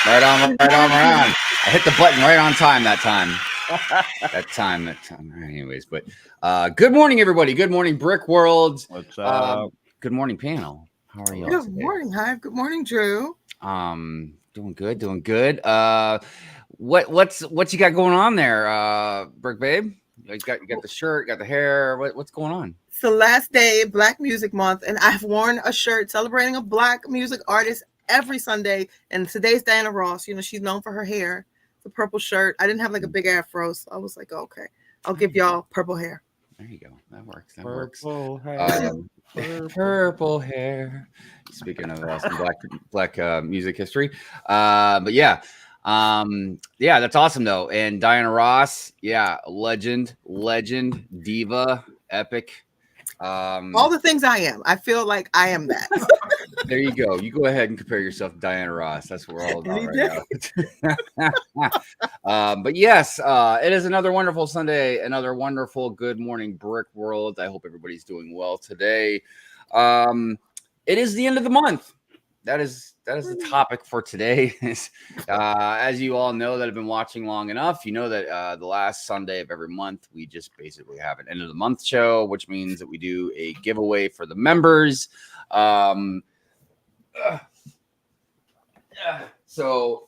Right on, right on, right on. I hit the button right on time that time. That time. Anyways, but good morning, everybody. Good morning, Brick World. What's up? Good morning, panel. How are you? Good morning, Hive. Good morning, Drew. Doing good, doing good. What you got going on there, Brick Babe? You got the shirt, got the hair. What's going on? It's the last day of Black Music Month, and I've worn a shirt celebrating a Black music artist every Sunday. And today's Diana Ross. You know, she's known for her hair. The purple shirt. I didn't have like a big afro, so I was like, oh, okay, I'll give y'all purple hair. There you go. That works. That Purple works. hair. Purple hair. Speaking of some black music history, but yeah, that's awesome though. And Diana Ross, yeah, legend, diva, epic. All the things I am. I feel like I am that. There you go. You go ahead and compare yourself to Diana Ross. That's what we're all about right now. But yes, it is another wonderful Sunday, another wonderful good morning, Brick World. I hope everybody's doing well today. It is the end of the month. That is the topic for today. As you all know that have been watching long enough, you know that the last Sunday of every month, we just basically have an end of the month show, which means that we do a giveaway for the members. So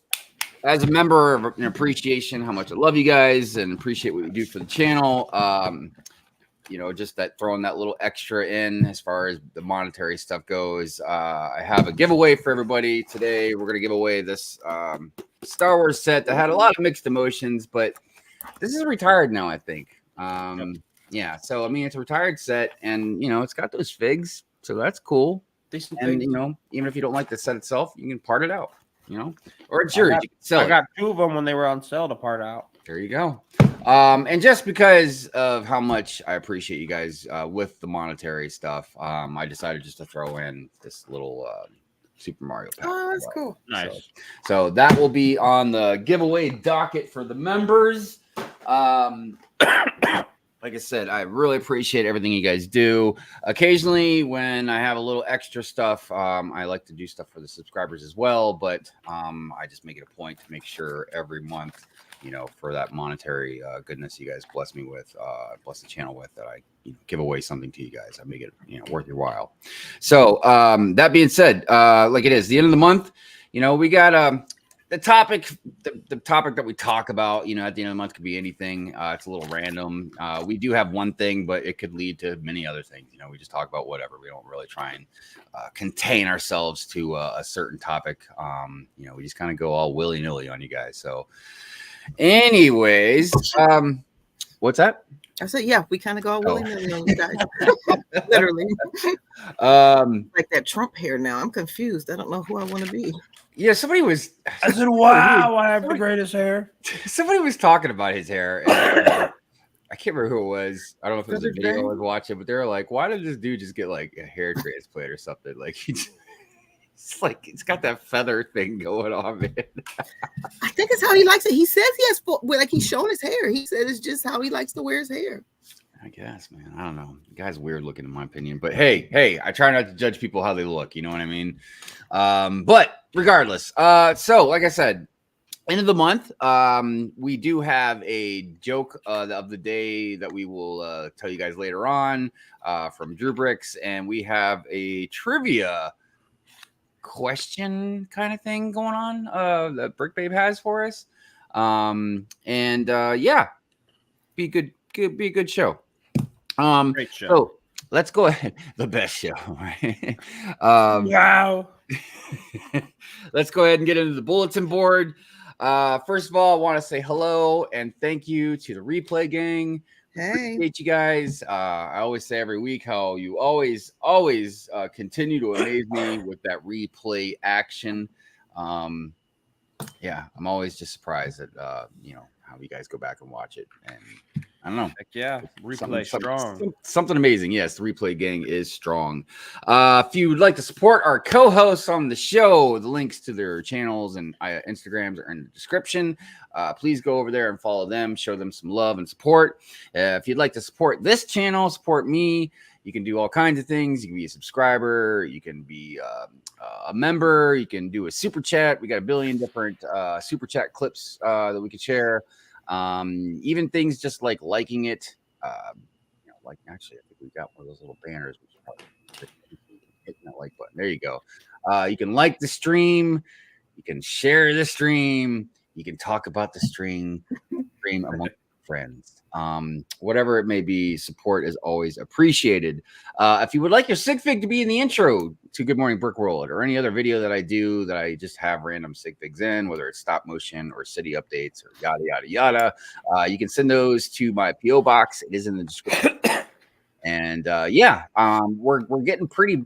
as a member of an appreciation, how much I love you guys and appreciate what you do for the channel. You know, just that throwing that little extra in as far as the monetary stuff goes. I have a giveaway for everybody today. We're going to give away this Star Wars set that had a lot of mixed emotions, but this is retired now, I think. Yeah, so I mean, it's a retired set, and you know, it's got those figs, so that's cool. Decent and thing. You know, even if you don't like the set itself, you can part it out. You know, or it's yours. You can sell I got two of them when they were on sale to part out. There you go. And just because of how much I appreciate you guys with the monetary stuff, I decided just to throw in this little Super Mario pack. Oh, that's cool. Nice. So that will be on the giveaway docket for the members. Like I said, I really appreciate everything you guys do. Occasionally, when I have a little extra stuff, I like to do stuff for the subscribers as well. But I just make it a point to make sure every month, you know, for that monetary goodness you guys bless me with, bless the channel with, that I give away something to you guys. I make it, you know, worth your while. So that being said, like it is the end of the month, you know, we got the topic that we talk about, you know, at the end of the month could be anything. It's a little random. We do have one thing, but it could lead to many other things. You know, we just talk about whatever. We don't really try and contain ourselves to a certain topic. You know, we just kind of go all willy-nilly on you guys. So anyways, what's that? I said, yeah, we kind of go willy-nilly on you guys. Literally. Like that Trump hair now. I'm confused. I don't know who I want to be. Yeah, somebody was. I said, wow, I have the greatest hair. Somebody was talking about his hair. And, I can't remember who it was. I don't know if it was a video I was watching, but they were like, why did this dude just get like a hair transplant or something? Like, it's like, it's got that feather thing going on, man. I think it's how he likes it. He says he has, like, he's showing his hair. He said it's just how he likes to wear his hair. I guess, man. I don't know. The guy's weird looking, in my opinion. But hey, I try not to judge people how they look. You know what I mean? But regardless, so like I said, end of the month, we do have a joke of the day that we will tell you guys later on from Drewbrickz, and we have a trivia question kind of thing going on that Brick Babe has for us. Yeah, be a good show. Great show. So let's go ahead. The best show, right? Wow. Let's go ahead and get into the bulletin board. First of all, I want to say hello and thank you to the replay gang. Hey, Appreciate you guys. I always say every week how you always continue to amaze me with that replay action. Yeah, I'm always just surprised at you know, how you guys go back and watch it, and I don't know. Heck yeah, replay strong. Something amazing. Yes, the replay gang is strong. If you would like to support our co-hosts on the show, the links to their channels and Instagrams are in the description. Please go over there and follow them. Show them some love and support. If you'd like to support this channel, support me, You can do all kinds of things. You can be a subscriber. You can be a member. You can do a super chat. We got a billion different super chat clips that we could share. Even things just like liking it. Like actually, I think we got one of those little banners. We should probably hit that like button. There you go. You can like the stream. You can share the stream. You can talk about the stream among friends. Whatever it may be, support is always appreciated. If you would like your sigfig to be in the intro to Good Morning Brick World or any other video that I do that I just have random sigfigs in, whether it's stop motion or city updates or yada yada yada, you can send those to my PO box. It is in the description. And we're getting pretty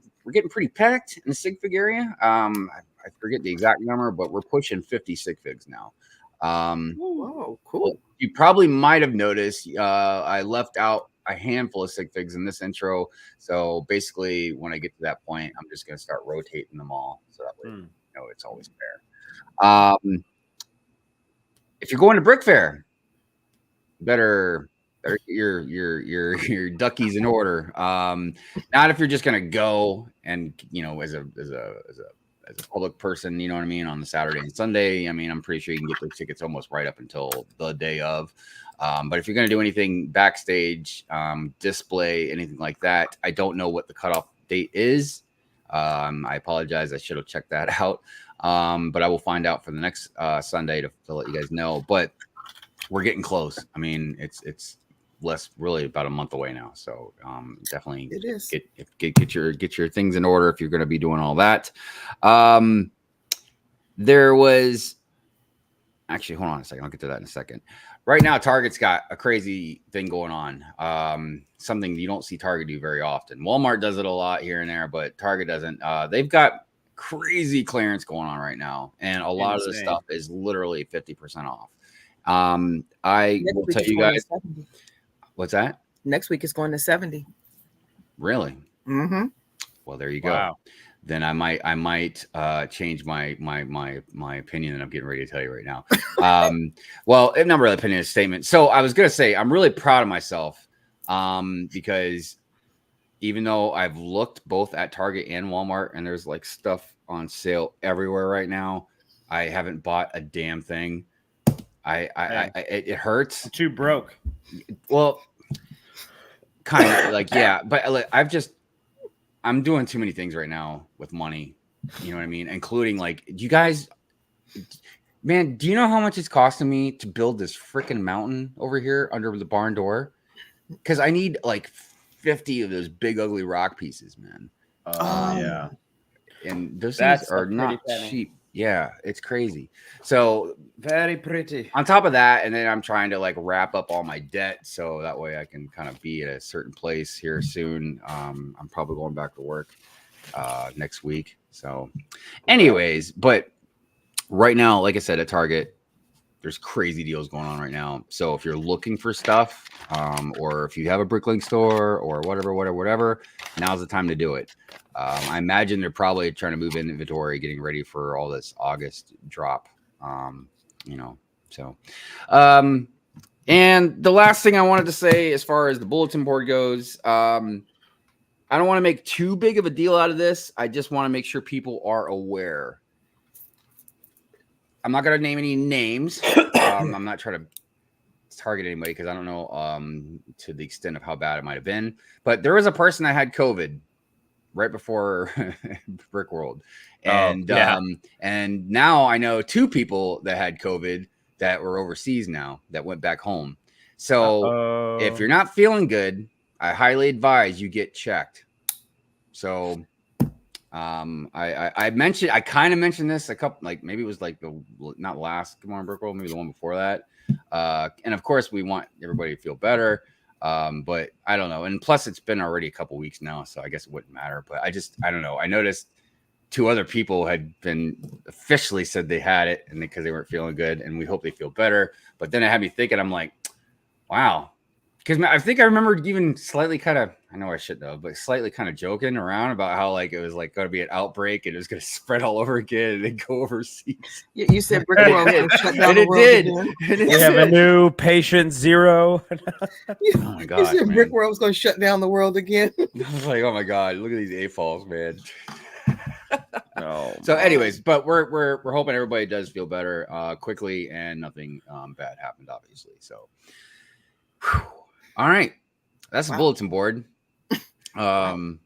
packed in the sigfig area. I forget the exact number, but we're pushing 50 sigfigs now. Whoa, cool. You probably might have noticed I left out a handful of sigfigs in this intro. So basically, when I get to that point, I'm just going to start rotating them all. So that way, it's always fair. If you're going to Brick Fair, better get your duckies in order. Not if you're just going to go and, as a public person, you know what I mean, on the Saturday and Sunday. I mean, I'm pretty sure you can get those tickets almost right up until the day of. But if you're going to do anything backstage, display, anything like that, I don't know what the cutoff date is. I apologize. I should have checked that out. But I will find out for the next Sunday to let you guys know. But we're getting close. I mean, it's really about a month away now. So definitely get your things in order if you're going to be doing all that. There was actually, hold on a second. I'll get to that in a second. Right now, Target's got a crazy thing going on. Something you don't see Target do very often. Walmart does it a lot here and there, but Target doesn't. They've got crazy clearance going on right now. And a lot of the stuff is literally 50% off. I will tell you guys. What's that? Next week is going to 70. Really? Mm-hmm. Well, there you go. Wow. Then I might change my opinion that I'm getting ready to tell you right now. Well, not really opinion, a statement. So I was gonna say I'm really proud of myself because even though I've looked both at Target and Walmart and there's like stuff on sale everywhere right now, I haven't bought a damn thing. It hurts. I'm too broke. Well, kind of like, yeah, but I'm doing too many things right now with money. You know what I mean? Including like, you guys, man, do you know how much it's costing me to build this freaking mountain over here under the barn door? Because I need like 50 of those big ugly rock pieces, man. Yeah. And those things are not cheap. Yeah, it's crazy. So very pretty. On top of that, and then I'm trying to like wrap up all my debt so that way I can kind of be at a certain place here soon. I'm probably going back to work next week. So anyways, but right now, like I said, at Target, there's crazy deals going on right now. So if you're looking for stuff, or if you have a Bricklink store or whatever, now's the time to do it. I imagine they're probably trying to move in inventory, getting ready for all this August drop. And the last thing I wanted to say, as far as the bulletin board goes, I don't want to make too big of a deal out of this. I just want to make sure people are aware. I'm not going to name any names. I'm not trying to target anybody because I don't know to the extent of how bad it might have been. But there was a person that had COVID right before Brick World. And and now I know 2 people that had COVID that were overseas now that went back home. So if you're not feeling good, I highly advise you get checked. So I kind of mentioned this a couple, like maybe it was like not last Good Morning Brick World, maybe the one before that. And of course we want everybody to feel better. But I don't know. And plus it's been already a couple weeks now, so I guess it wouldn't matter. But I don't know. I noticed 2 other people had been officially said they had it and because they weren't feeling good, and we hope they feel better. But then it had me thinking, I'm like, wow, Because I think I remember even slightly kind of, I know I shouldn't have, but slightly kind of joking around about how like it was like going to be an outbreak and it was going to spread all over again and then go overseas. You said Brick World was gonna shut down And the it world did. again. And it We have a did. new patient 0. Oh my You gosh, said man. Brick World was going to shut down the world again. I was like, oh my god, look at these A-falls, man. No. So, anyways, but we're hoping everybody does feel better quickly and nothing bad happened, obviously. So, whew. All right, that's the bulletin board. Let's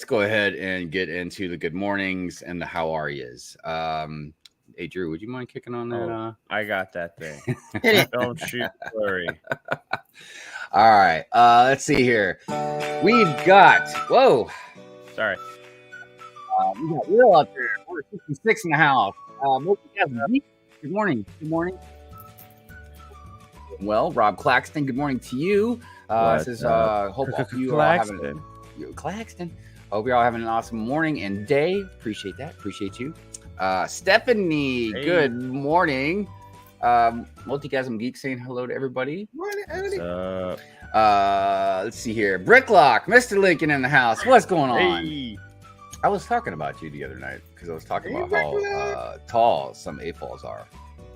go ahead and get into the good mornings and the how are yous. Hey Drew, would you mind kicking on that? I got that thing. Hit it. Don't shoot, worry. All right, let's see here. We've got Sorry. we got Will out there. We're 66 in the house. Good morning. Good morning. Well, Rob Claxton, good morning to you. Says, hope you are having Claxton. Hope you're all having an awesome morning and day. Appreciate that. Appreciate you. Stephanie, Hey. good morning. Multigasm Geek saying hello to everybody. Morning, Andy. Let's see here. Bricklock, Mr. Lincoln in the house. What's going on? Hey. I was talking about you the other night because I was talking Hey, about how tall some A-falls are.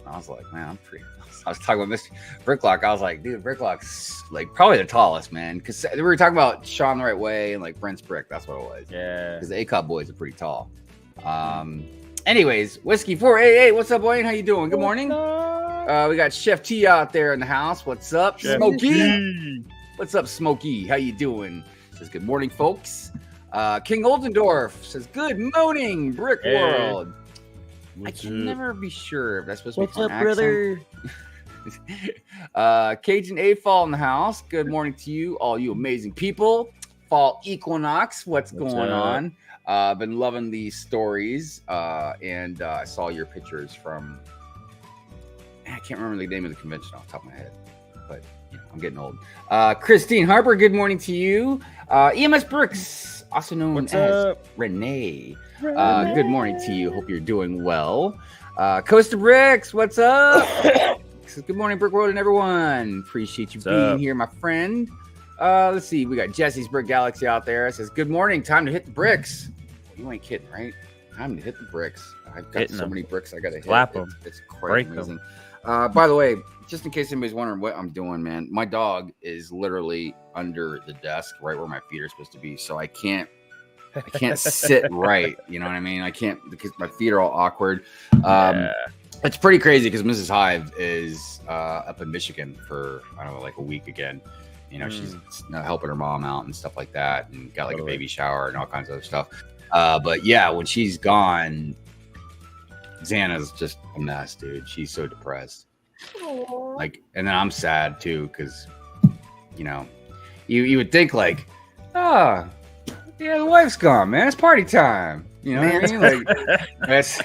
And I was like, man, I'm pretty. I was talking about Mr. Bricklock. I was like, dude, Bricklock's like probably the tallest, man. Because we were talking about Sean the Right Way and like Brent's Brick. That's what it was. Yeah. Because the A-Cup boys are pretty tall. Anyways, Whiskey 488. What's up, Wayne? How you doing? Good morning. We got Chef T out there in the house. What's up, Chef Smokey? T. What's up, Smokey? How you doing? Says good morning, folks. King Oldendorf says good morning, Brick Hey. World. What's I can never be sure if that's supposed to What's be up, an accent. brother? Cajun A-Fall in the house. Good morning to you, all you amazing people. Fall Equinox, what's going up? on? Been loving these stories, and I saw your pictures from. I can't remember the name of the convention off the top of my head, but you know, I'm getting old. Christine Harper, good morning to you. EMS Brooks, also known What's as up? Renee. Good morning to you. Hope you're doing well. Costa Bricks, what's up? Says, good morning, Brick World and everyone. Appreciate you What's being up? here, my friend. Let's see. We got Jesse's Brick Galaxy out there. It says, good morning. Time to hit the bricks. You ain't kidding, right? Time to hit the bricks. I've got Hitting so them. many bricks I got to hit. Slap 'em. It's quite Break amazing. By the way, just in case anybody's wondering what I'm doing, man, my dog is literally under the desk right where my feet are supposed to be. So I can't sit right. You know what I mean? I can't because my feet are all awkward. Yeah. It's pretty crazy because Mrs. Hive is up in Michigan for, I don't know, like a week again. You know, she's helping her mom out and stuff like that and got like a baby shower and all kinds of other stuff. But yeah, when she's gone, Xana's just a mess, dude. She's so depressed. Aww. Like, and then I'm sad too because, you know, you would think like, yeah, the wife's gone, man. It's party time. You know what I mean? Like,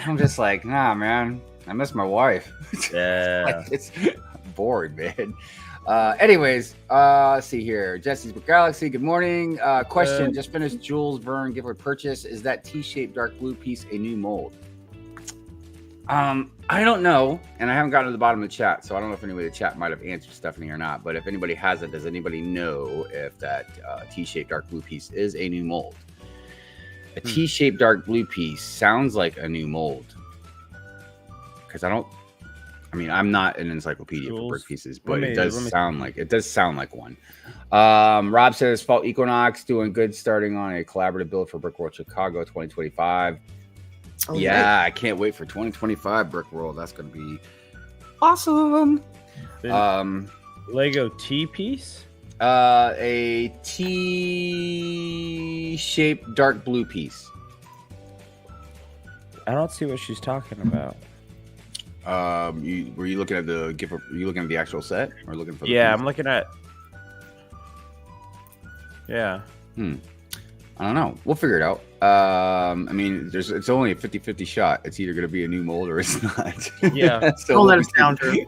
I'm just like, nah, man. I miss my wife. Yeah. Like, it's bored, man. Anyways, let's see here. Jesse's Book Galaxy, good morning. Question, just finished Jules Verne giveaway purchase. Is that T-shaped dark blue piece a new mold? I don't know, and I haven't gotten to the bottom of the chat, so I don't know if anybody in the chat might have answered Stephanie or not, but if anybody has it, does anybody know if that T-shaped dark blue piece is a new mold? A T-shaped dark blue piece sounds like a new mold. Because I'm not an encyclopedia for brick pieces, but it does sound like one. Rob says Fall Equinox doing good, starting on a collaborative build for Brick World Chicago 2025. Oh, yeah, I can't wait for 2025 Brick World. That's gonna be awesome. Lego T piece? A T-shaped dark blue piece. I don't see what she's talking about. Were you looking at the gift? Were you looking at the actual set, or looking for? Yeah, I'm looking at. Yeah. I don't know. We'll figure it out. I mean, it's only a 50-50 shot. It's either going to be a new mold or it's not. Yeah. So Don't let us down, Drew.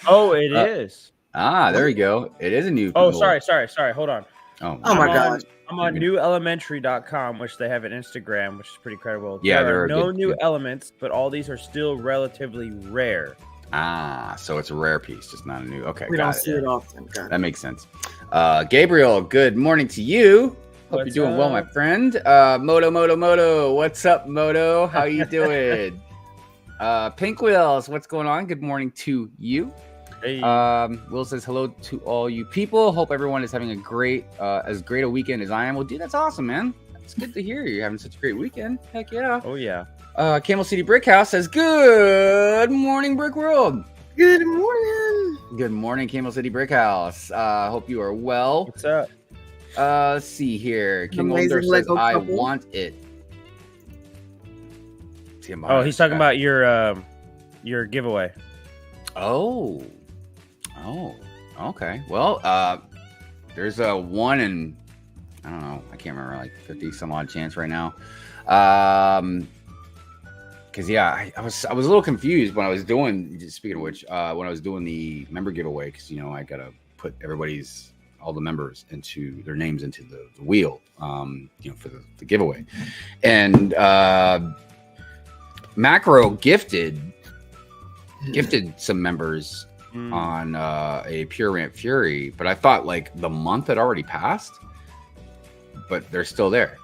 Oh, it is. There we go. It is a new. Oh, mold. sorry. Hold on. Oh my God. I'm on newelementary.com, which they have an Instagram, which is pretty credible. Yeah, there are they're no good, new good. elements, but all these are still relatively rare. So it's a rare piece, just not a new. Okay, We don't got see it often. Got That it. makes sense. Gabriel, good morning to you. Hope What's you're doing well, my up? friend. Moto. What's up, Moto? How you doing? Pink Wheels, what's going on? Good morning to you. Hey. Will says hello to all you people. Hope everyone is having as great a weekend as I am. Well, dude, that's awesome, man. It's good to hear you're having such a great weekend. Heck yeah. Oh yeah. Camel City Brick House says, good morning, Brick World. Good morning. Good morning, Camel City Brick House. Hope you are well. What's up? Let's see here. King Amazing Older says, Lego I couple. want it. Tim, Oh, he's talking about your giveaway. Oh, okay. Well, there's a 1 in, I don't know, I can't remember, like 50 some odd chance right now. Because I was a little confused when I was doing. Speaking of which, when I was doing the member giveaway, because I gotta put all the members into their names into the wheel, for the giveaway, and Macro gifted some members on a Pure Rant Fury, but I thought like the month had already passed, but they're still there.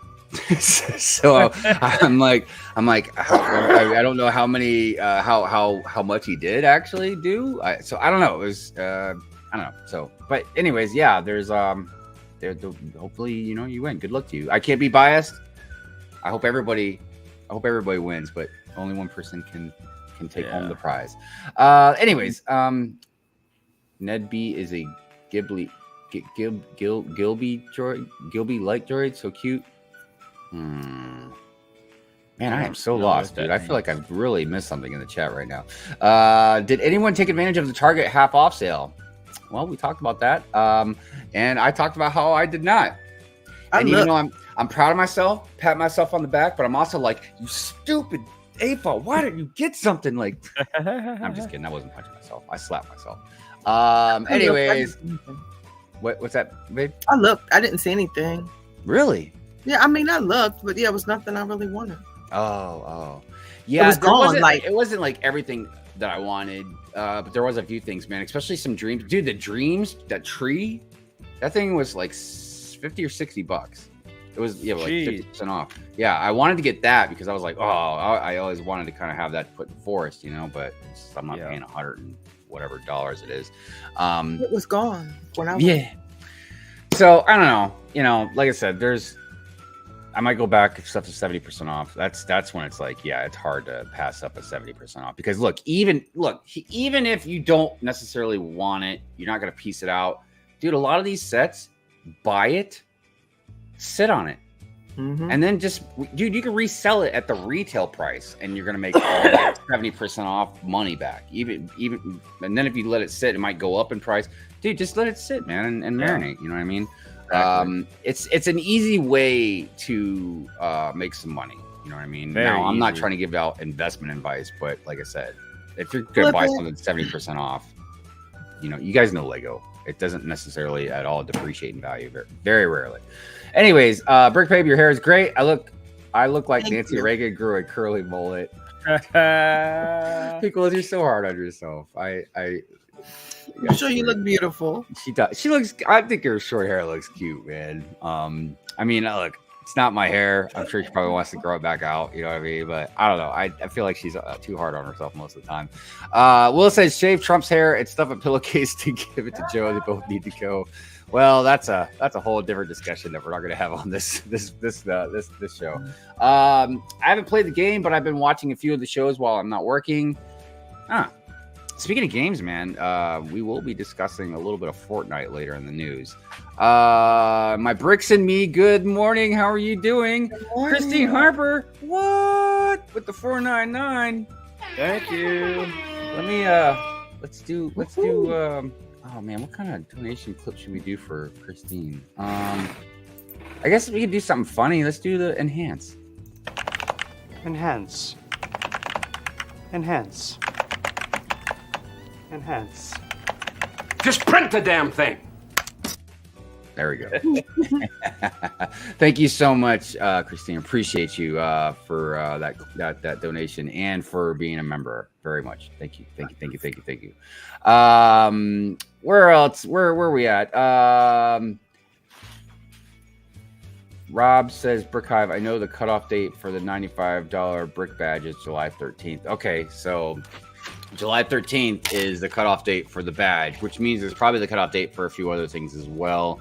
So I'm like, I don't know how many, how much he did actually do. So I don't know. It was, I don't know. So, but anyways, yeah, there's, hopefully, you win. Good luck to you. I can't be biased. I hope everybody wins, but only one person can take home the prize. Anyways, Ned B is a Gilby light droid. So cute. Man, I am so lost, dude. I feel like I've really missed something in the chat right now. Did anyone take advantage of the Target half off sale? Well, we talked about that. And I talked about how I did not. And even though I'm proud of myself, pat myself on the back, but I'm also like, you stupid AFA, why didn't you get something like I'm just kidding. I wasn't punching myself. I slapped myself. Anyways, what's that, babe? I looked. I didn't see anything. Really? Yeah, I mean, I looked, but yeah, it was nothing I really wanted. Oh, yeah. It was gone. It wasn't like everything that I wanted, but there was a few things, man. Especially some dreams, dude. The dreams, that tree, that thing was like $50 or $60. It was like 50% off. Yeah, I wanted to get that because I was like, I always wanted to kind of have that put in the forest, but I'm not paying $100 and whatever dollars it is. It was gone when I went. So I don't know. Like I said, I might go back if stuff is 70% off. That's when it's like, it's hard to pass up a 70% off because even if you don't necessarily want it, you're not gonna piece it out, dude. A lot of these sets, buy it, sit on it, and then you can resell it at the retail price, and you're gonna make all that 70% off money back. Even, and then if you let it sit, it might go up in price, dude. Just let it sit, man, and marinate. You know what I mean? Exactly. It's an easy way to make some money. You know what I mean? Now, I'm not trying to give out investment advice, but like I said, if you're gonna buy something 70% off, you guys know Lego. It doesn't necessarily at all depreciate in value, very, very rarely. Anyways, Brickbabe, your hair is great. I look like Nancy Reagan grew a curly mullet. Pickles, you're so hard on yourself. I'm sure you look beautiful. She does. She looks. I think her short hair looks cute, man. I mean, look, it's not my hair. I'm sure she probably wants to grow it back out. You know what I mean? But I don't know. I feel like she's too hard on herself most of the time. Will says shave Trump's hair and stuff a pillowcase to give it to Joe. They both need to go. Well, that's a whole different discussion that we're not going to have on this show. I haven't played the game, but I've been watching a few of the shows while I'm not working. Speaking of games, man, we will be discussing a little bit of Fortnite later in the news. My Bricks and me, good morning. How are you doing? Christine Harper, what? With the 499. Thank you. Let's do, oh man, what kind of donation clip should we do for Christine? I guess we could do something funny. Let's do the enhance. Enhance. Just print the damn thing. There we go. Thank you so much, Christine. Appreciate you for that donation and for being a member very much. Thank you. Where else? Where are we at? Rob says, Brick Hive, I know the cutoff date for the $95 brick badge is July 13th. Okay, so July 13th is the cutoff date for the badge, which means it's probably the cutoff date for a few other things as well.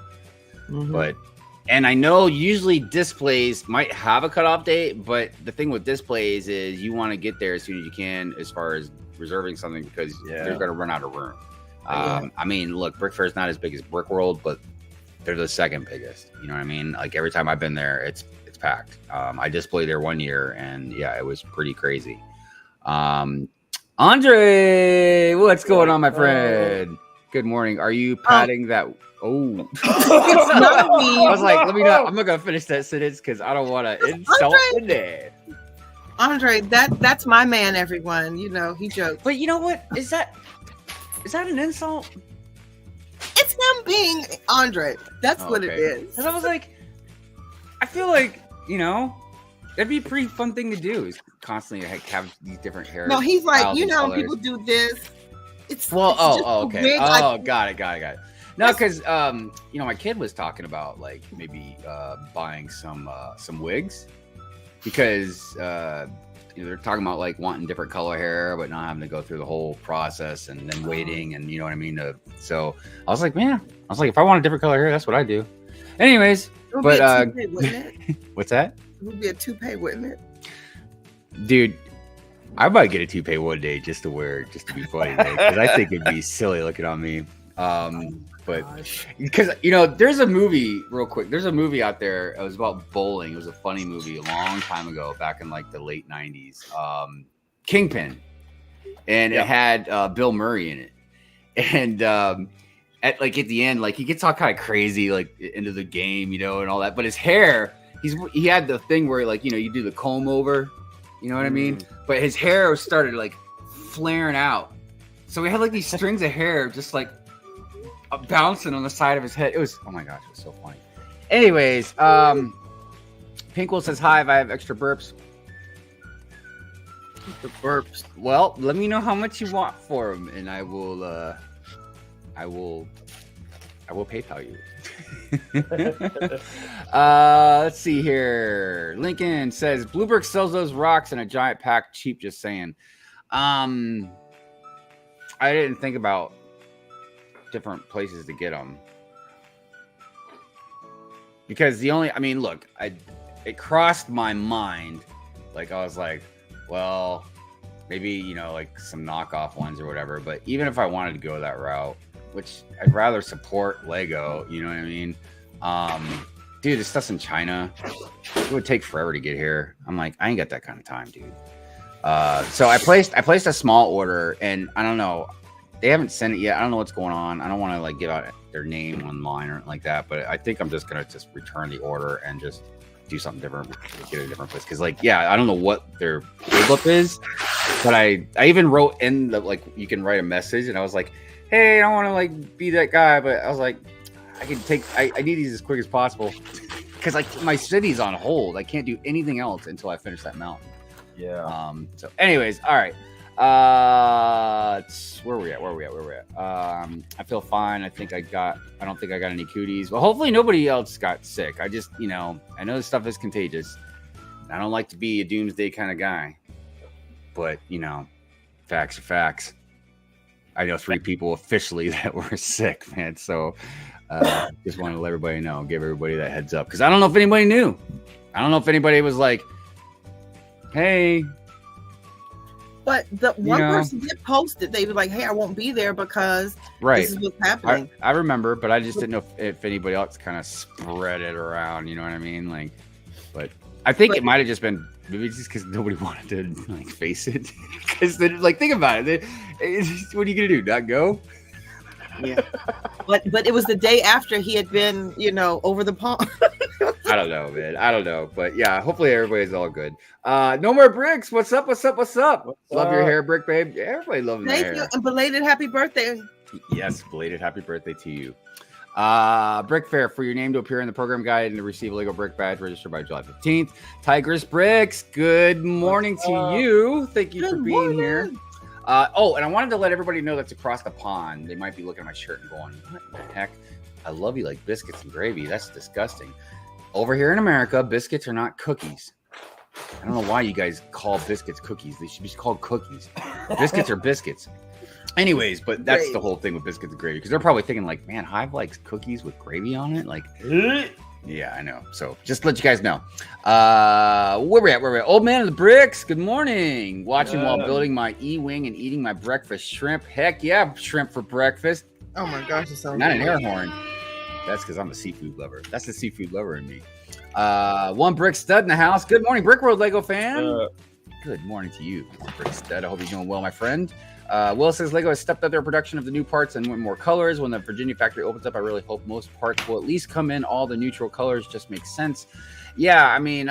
Mm-hmm. And I know usually displays might have a cutoff date, but the thing with displays is you want to get there as soon as you can as far as reserving something because they're going to run out of room. I mean, look, Brick Fair is not as big as Brick World, but they're the second biggest. You know what I mean? Like every time I've been there, it's packed. I displayed there one year, and it was pretty crazy. Andre, what's going on, my friend? Good morning. Are you patting that? Oh, I was like, let me not. I'm not gonna finish that sentence because I don't want to insult in there. Andre, that's my man. Everyone, you know, he jokes. But you know what? Is that an insult? It's him being Andre. That's what it is. Because I was like, I feel like, you know, that'd be a pretty fun thing to do is constantly have these different hair. No, he's like, you know, people do this. It's okay. Wig. Got it. No, because you know, my kid was talking about like maybe buying some wigs because you know, they're talking about like wanting different color hair, but not having to go through the whole process and then waiting and you know what I mean. So I was like, if I want a different color hair, that's what I do. Anyways, but toupee, wouldn't it? What's that? It would be a toupee, wouldn't it? Dude, I might get a toupee one day just to wear it, just to be funny, because I think it'd be silly looking on me. But because you know, there's a movie real quick. There's a movie out there. It was about bowling. It was a funny movie a long time ago, back in like the late '90s. Kingpin, and it had Bill Murray in it. And at the end, like he gets all kind of crazy, like into the game, you know, and all that. But his hair, he had the thing where like, you know, you do the comb over, you know what I mean? But his hair started like flaring out, so we had like these strings of hair just like bouncing on the side of his head. It was, oh my gosh, it was so funny. Anyways, Pinkwell says, hi, if I have extra burps. The burps. Well, let me know how much you want for them, and I will PayPal you. Let's see here. Lincoln says, Drewbrickz sells those rocks in a giant pack, cheap, just saying. I didn't think about different places to get them, because look, it crossed my mind, like I was like, well, maybe, you know, like some knockoff ones or whatever, but even if I wanted to go that route, which I'd rather support Lego, you know what I mean? Dude, this stuff's in China. It would take forever to get here. I'm like, I ain't got that kind of time, dude. So I placed a small order, and I don't know, they haven't sent it yet. I don't know what's going on. I don't want to like give out their name online or like that, but I think I'm just gonna return the order and just do something different, get a different place. Because like, I don't know what their build-up is, but I even wrote in the, like, you can write a message, and I was like, hey, I don't want to like be that guy, but I was like, I need these as quick as possible, because like my city's on hold. I can't do anything else until I finish that mountain. Yeah. So anyways, all right. Where are we at? I feel fine. I don't think I got any cooties. Well, hopefully nobody else got sick. I just, you know, I know this stuff is contagious. I don't like to be a doomsday kind of guy, but you know, facts are facts. I know 3 people officially that were sick, man. So just want to let everybody know, give everybody that heads up, because I don't know if anybody knew. I don't know if anybody was like, hey. But the one person did post it. They were like, hey, I won't be there because this is what's happening. I remember, but I just didn't know if anybody else kind of spread it around. You know what I mean? Like, but I think it might have just been maybe just because nobody wanted to like face it. Because like, think about it. What are you gonna do? Not go? Yeah. But it was the day after he had been, you know, over the pond. I don't know, man. I don't know. But yeah, hopefully everybody's all good. No more bricks. What's up? Love your hair, Brick Babe. Yeah, everybody loves my hair. Thank you. And belated happy birthday. Yes, belated happy birthday to you. Brick Fair, for your name to appear in the program guide and to receive a Lego Brick Badge, register by July 15th. Bricks, good morning to you. Thank you for being here. And I wanted to let everybody know that's across the pond. They might be looking at my shirt and going, what the heck? I love you like biscuits and gravy. That's disgusting. Over here in America, biscuits are not cookies. I don't know why you guys call biscuits cookies. They should be called cookies. Biscuits are biscuits. Anyways, but that's the whole thing with biscuits and gravy, because they're probably thinking like, man, Hive likes cookies with gravy on it. Like, yeah, I know. So just to let you guys know. Where we at? Old man of the bricks. Good morning. Watching while building my E-wing and eating my breakfast shrimp. Heck yeah, shrimp for breakfast. Oh my gosh, it sounds not an air horn. That's because I'm a seafood lover. That's the seafood lover in me. One brick stud in the house. Good morning, Brick Road Lego fan. Good morning to you, Brick stud. I hope you're doing well, my friend. Will says Lego has stepped up their production of the new parts and went more colors. When the Virginia factory opens up, I really hope most parts will at least come in all the neutral colors. Just makes sense. Yeah, I mean,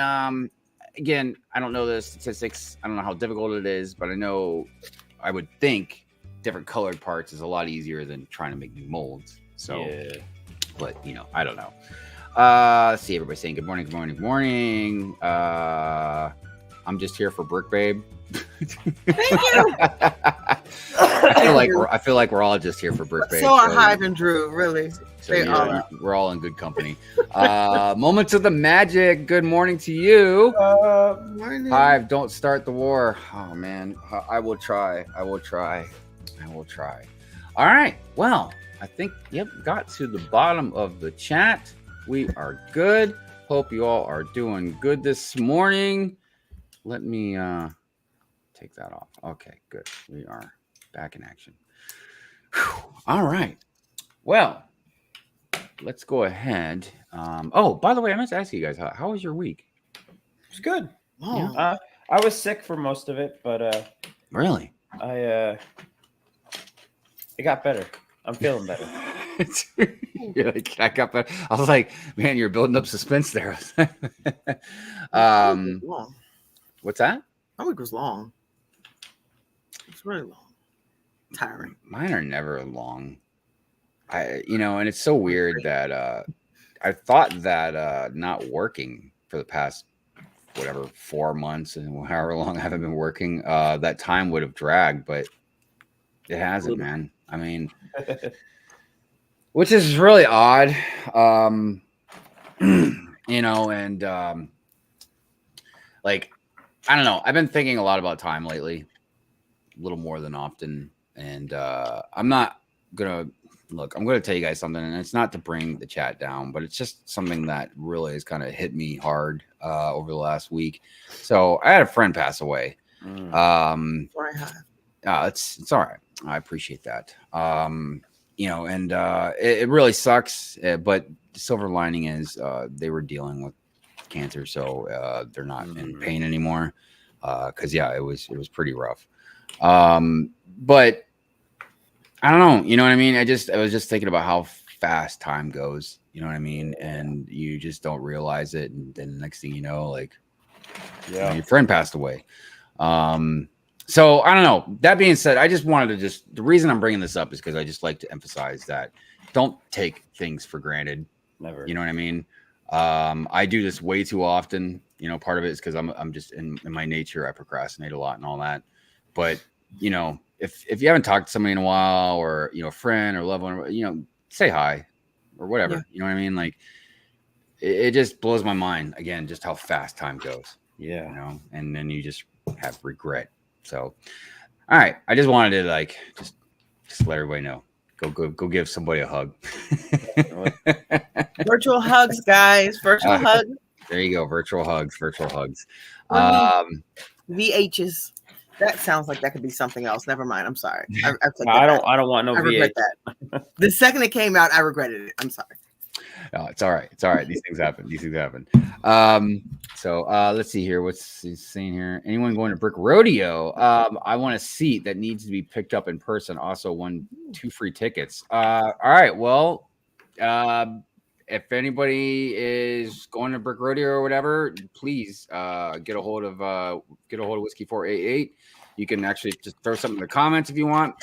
again, I don't know the statistics. I don't know how difficult it is, but I would think different colored parts is a lot easier than trying to make new molds. So, yeah. But I don't know. Let's see, everybody saying good morning. I'm just here for Brick Babe. Thank you. I feel like we're all just here for Brick Babe. So are Hive and Drew, really. So we're all in good company. Moments of the magic. Good morning to you. Morning. Hive, don't start the war. Oh man, I will try. All right. Well, I think got to the bottom of the chat. We are good. Hope you all are doing good this morning. Let me take that off. Okay, good. We are back in action. Whew. All right. Well, let's go ahead. By the way, I meant to ask you guys, how was your week? It was good. Oh. Yeah. I was sick for most of it, but really, it got better. I'm feeling better. You're like, I got better. I was like, man, you're building up suspense there. Long. What's that? My week was long. It's really long. Tiring. Mine are never long. And it's so weird that I thought that not working for the past 4 months and however long I haven't been working, that time would have dragged, but it hasn't, man. I mean, which is really odd. Like, I don't know. I've been thinking a lot about time lately, a little more than often. And I'm not going to tell you guys something, and it's not to bring the chat down, but it's just something that really has kind of hit me hard over the last week. So I had a friend pass away. It's all right. I appreciate that. It really sucks, but the silver lining is they were dealing with cancer, so they're not in pain anymore. Because it was pretty rough. But I don't know. You know what I mean? I was just thinking about how fast time goes. You know what I mean? And you just don't realize it, and then the next thing you know, your friend passed away. So I don't know. That being said, I just wanted to the reason I'm bringing this up is because I just like to emphasize that don't take things for granted. Never. You know what I mean? I do this way too often. Part of it is because I'm just in my nature, I procrastinate a lot and all that. But if you haven't talked to somebody in a while, or a friend or loved one, say hi or whatever. Yeah. You know what I mean? Like it just blows my mind again, just how fast time goes. Yeah. And then you just have regret. So, all right. I just wanted to just let everybody know. Go give somebody a hug. Virtual hugs, guys. Virtual hugs. There you go. Virtual hugs. VHs. That sounds like that could be something else. Never mind. I'm sorry. I don't want no VH. Regret that. The second it came out, I regretted it. I'm sorry. No, it's all right. These things happen. So let's see here. What's he saying here? Anyone going to Brick Rodeo? I want a seat that needs to be picked up in person. Also, 2 free tickets. All right. Well, if anybody is going to Brick Rodeo or whatever, please get a hold of Whiskey 488. You can actually just throw something in the comments if you want.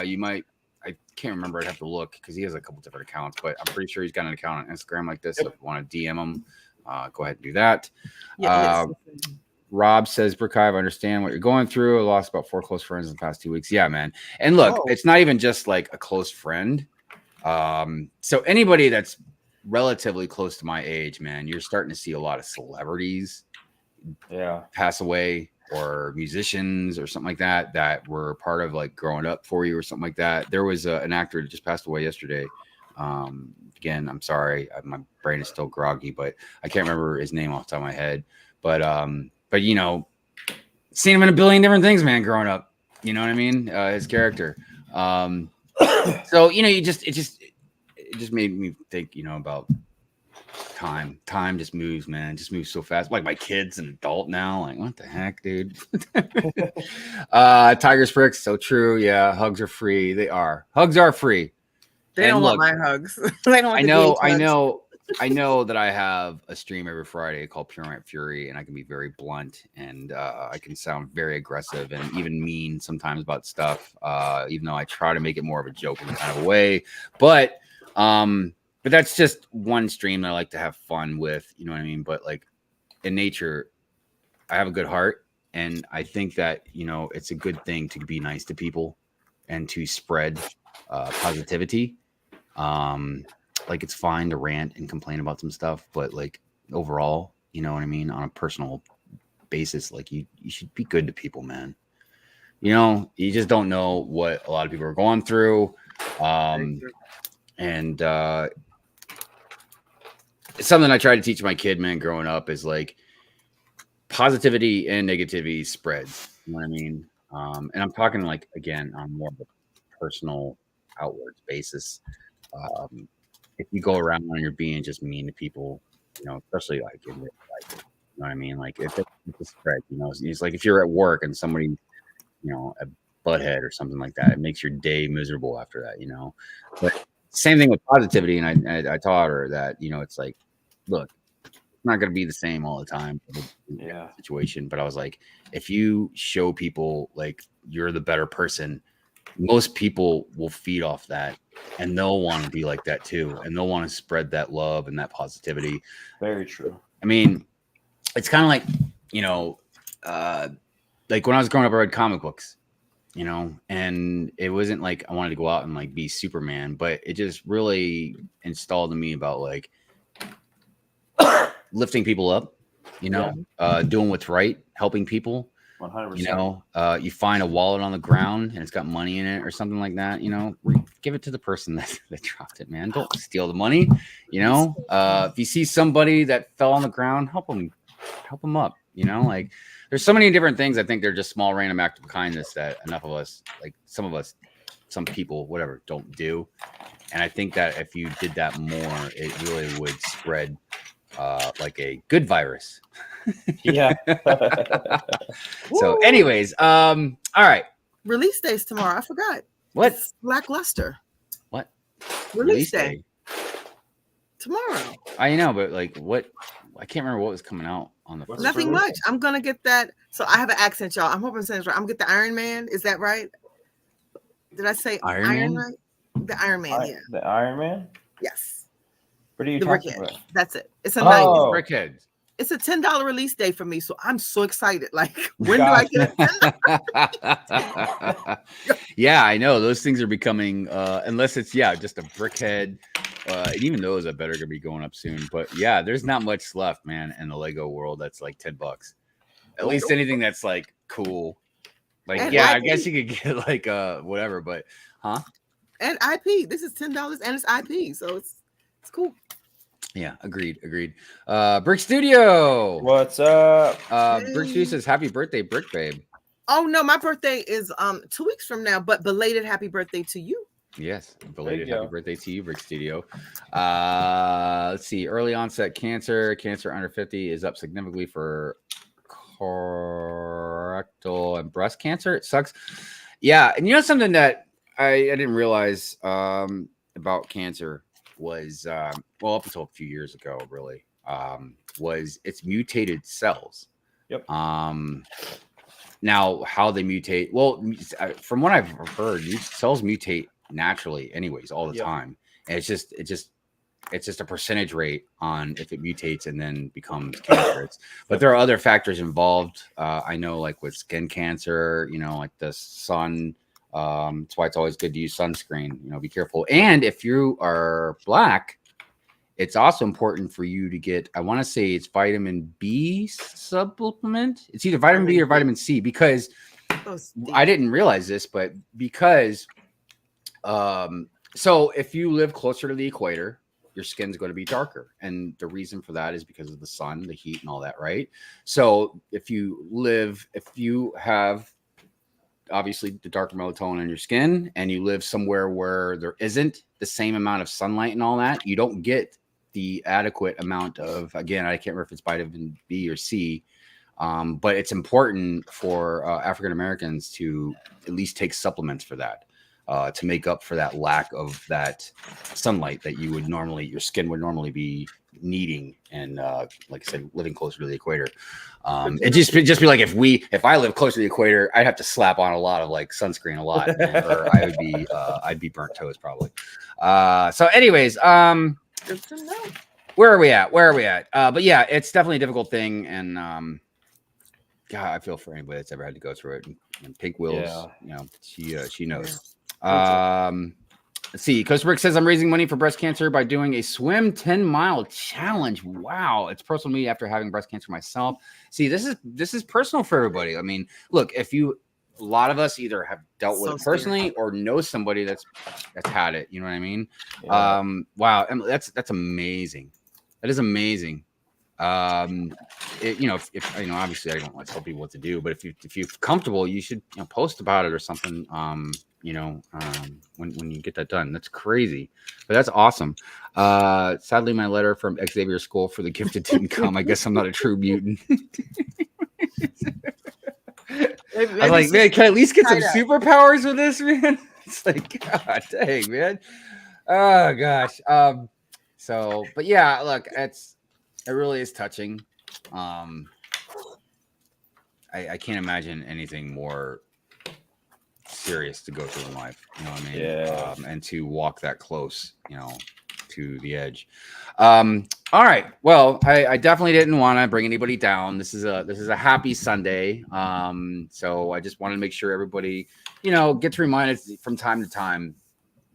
You might. I can't remember. I'd have to look because he has a couple different accounts, but I'm pretty sure he's got an account on Instagram like this. So if you want to DM him, go ahead and do that. Yeah, Rob says, Brick Hive, I understand what you're going through. I lost about 4 close friends in the past 2 weeks. Yeah, man. And look, it's not even just like a close friend. So anybody that's relatively close to my age, man, you're starting to see a lot of celebrities pass away, or musicians or something like that were part of like growing up for you or something like that. There was an actor that just passed away yesterday. Again, I'm sorry, my brain is still groggy, but I can't remember his name off the top of my head. But you know, seen him in a billion different things, man, growing up. You know what I mean? His character. So you know, it just made me think, you know, about time. Time just moves, man. It just moves so fast. Like my kid's an adult now. Like, what the heck, dude? Tiger's Bricks, so true. Yeah, hugs are free. They are. Hugs are free. They don't want my hugs. They don't want I know that I have a stream every Friday called Pure Night Fury, and I can be very blunt, and I can sound very aggressive and even mean sometimes about stuff, even though I try to make it more of a joking kind of a way. But that's just one stream that I like to have fun with, you know what I mean? But like in nature, I have a good heart, and I think that, you know, it's a good thing to be nice to people and to spread positivity. Like it's fine to rant and complain about some stuff, but like overall, you know what I mean, on a personal basis, like you should be good to people, man. You know, you just don't know what a lot of people are going through. And it's something I try to teach my kid, man, growing up, is like positivity and negativity spreads. You know what I mean? And I'm talking like, again, on more of a personal outwards basis. If you go around and you're being just mean to people, you know, especially like in real life, you know what I mean? Like if it's spread, you know, it's like if you're at work and somebody, you know, a butthead or something like that, it makes your day miserable after that, you know. But same thing with positivity, and I taught her that, you know, it's like, look, it's not going to be the same all the time. Situation, but I was like, if you show people like you're the better person, most people will feed off that, and they'll want to be like that too, and they'll want to spread that love and that positivity. Very true. I mean, it's kind of like, you know, like when I was growing up, I read comic books, you know, and it wasn't like I wanted to go out and like be Superman, but it just really installed in me about like lifting people up, you know, doing what's right, helping people. 100%. You know, you find a wallet on the ground and it's got money in it or something like that, you know, give it to the person that dropped it, man. Don't steal the money. You know, if you see somebody that fell on the ground, help them up. You know, like there's so many different things. I think they're just small random acts of kindness that enough of us, like some people, whatever, don't do. And I think that if you did that more, it really would spread like a good virus. Yeah. So anyways, all right. Release days tomorrow. I forgot. What? It's lackluster. What? Release day. Tomorrow. I know, but like what? I can't remember what was coming out on the first. Nothing much. I'm gonna get that. So I have an accent, y'all. I'm hoping I'm saying this right. I'm gonna get the Iron Man. Is that right? Did I say Iron Man? right? The Iron Man, yeah. The Iron Man? Yes. What are you The talking Brickhead. about? That's it. It's a Brickheads. It's a $10 release day for me, so I'm so excited. Like, when do I get $10? Yeah, I know those things are becoming unless it's just a Brickhead. And even those I better gonna be going up soon. But yeah, there's not much left, man, in the Lego world that's like $10. At least anything that's like cool. Like And I IP. guess you could get like whatever, but And IP. This is $10 and it's IP, so it's cool. Yeah, agreed. Brick Studio. What's up? Brick Studio says happy birthday, Brick Babe. Oh no, my birthday is 2 weeks from now, but belated happy birthday to you. Yes, belated happy birthday to you, Brick Studio. Let's see. Early onset cancer under 50 is up significantly for colorectal and breast cancer. It sucks. Yeah, and you know something that I didn't realize about cancer was well, up until a few years ago, really, was it's mutated cells. Yep. Now how they mutate? Well, from what I've heard, cells mutate naturally anyways all the time. And it's just a percentage rate on if it mutates and then becomes cancerous. But there are other factors involved. I know, like with skin cancer, like the sun. That's why it's always good to use sunscreen. Be careful. And if you are Black, it's also important for you to get, I want to say it's vitamin B supplement. It's either vitamin B or vitamin C, because I didn't realize this, but because so if you live closer to the equator, your skin's going to be darker. And the reason for that is because of the sun, the heat, and all that, right? So if you have obviously the darker melatonin in your skin and you live somewhere where there isn't the same amount of sunlight and all that, you don't get the adequate amount of, again, I can't remember if it's vitamin B or C, but it's important for African Americans to at least take supplements for that. To make up for that lack of that sunlight that your skin would normally be needing, and like I said, living closer to the equator. It just be like if I live closer to the equator, I'd have to slap on a lot of like sunscreen a lot, or I'd be burnt toast probably. So anyways, Good to know. where are we at? But yeah, it's definitely a difficult thing, and God, I feel for anybody that's ever had to go through it. And Pink Wills, she knows. Let's see. Coach Rick says, I'm raising money for breast cancer by doing a swim 10-mile challenge. Wow. It's personal to me after having breast cancer myself. See, this is personal for everybody. I mean, look, a lot of us either have dealt with it personally or know somebody that's had it. You know what I mean? Yeah. Wow. And that's amazing. That is amazing. If obviously I don't want to tell people what to do, but if you're comfortable, you should post about it or something. When you get that done. That's crazy, but that's awesome. Sadly, my letter from Xavier School for the Gifted didn't come. I guess I'm not a true mutant. I was like, man, can I at least get some superpowers with this, man? It's like, God dang, man. Oh gosh. But yeah, look, it really is touching. I can't imagine anything more serious to go through in life, you know what I mean? Yeah. And to walk that close, to the edge. All right. Well, I definitely didn't want to bring anybody down. This is a happy Sunday. So I just wanted to make sure everybody, gets reminded from time to time,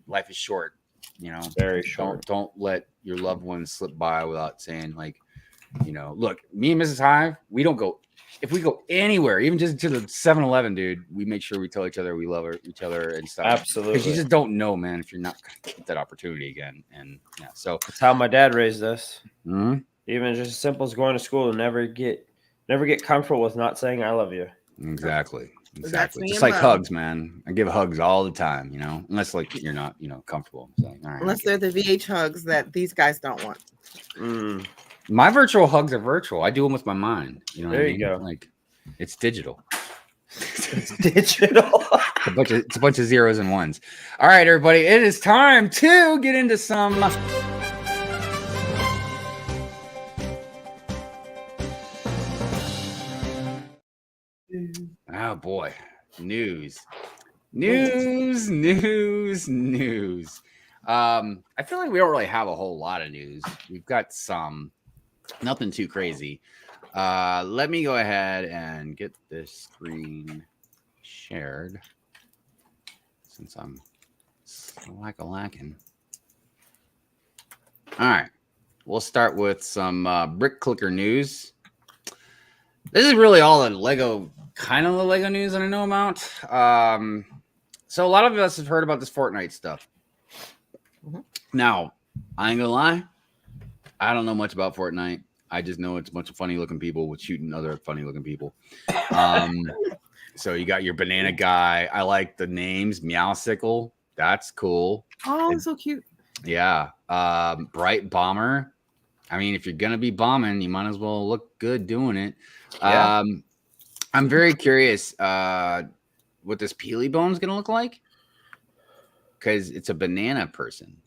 life is short, Very short. Don't let your loved ones slip by without saying, like, look, me and Mrs. Hive, if we go anywhere, even just to the 7-Eleven, dude, we make sure we tell each other we love each other and stuff. Absolutely. Because you just don't know, man, if you're not going to get that opportunity again. And yeah, so that's how my dad raised us. Mm-hmm. Even just as simple as going to school and never get comfortable with not saying I love you. Exactly. Just like hugs, man. I give hugs all the time, unless like you're not, comfortable. So, all right, unless they're the VH hugs that these guys don't want. My virtual hugs are virtual. I do them with my mind. You there you go. Like, it's digital. It's digital. It's a bunch of zeros and ones. All right, everybody. It is time to get into some. Oh boy, news. I feel like we don't really have a whole lot of news. We've got some. Nothing too crazy. Let me go ahead and get this screen shared since I'm lacking. All right. We'll start with some brick clicker news. This is really all the Lego news that I know about. So a lot of us have heard about this Fortnite stuff. Mm-hmm. Now, I ain't gonna lie. I don't know much about Fortnite. I just know it's a bunch of funny looking people with shooting other funny looking people. So you got your banana guy. I like the names. Meowsicle. That's cool. Oh, it's so cute. Yeah. Bright Bomber. I mean, if you're going to be bombing, you might as well look good doing it. Yeah. I'm very curious what this Peely Bone's going to look like. Because it's a banana person.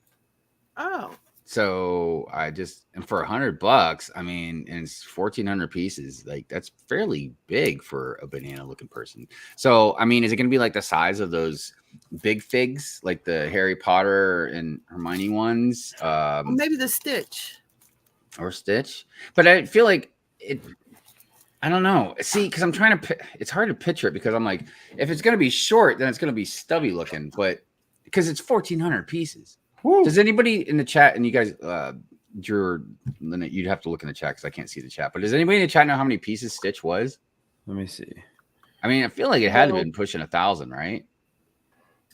Oh. So and for $100, I mean, and it's 1,400 pieces. Like, that's fairly big for a banana looking person. So, I mean, is it going to be like the size of those big figs, like the Harry Potter and Hermione ones, Or maybe the Stitch. or Stitch. But I feel like it. I don't know. See, because I'm trying to. It's hard to picture it because I'm like, if it's gonna be short, then it's gonna be stubby looking. But because it's 1,400 pieces. Woo. Does anybody in the chat, and you guys, Drew, you'd have to look in the chat because I can't see the chat. But does anybody in the chat know how many pieces Stitch was? Let me see. I mean, I feel like it had to have been pushing 1,000, right?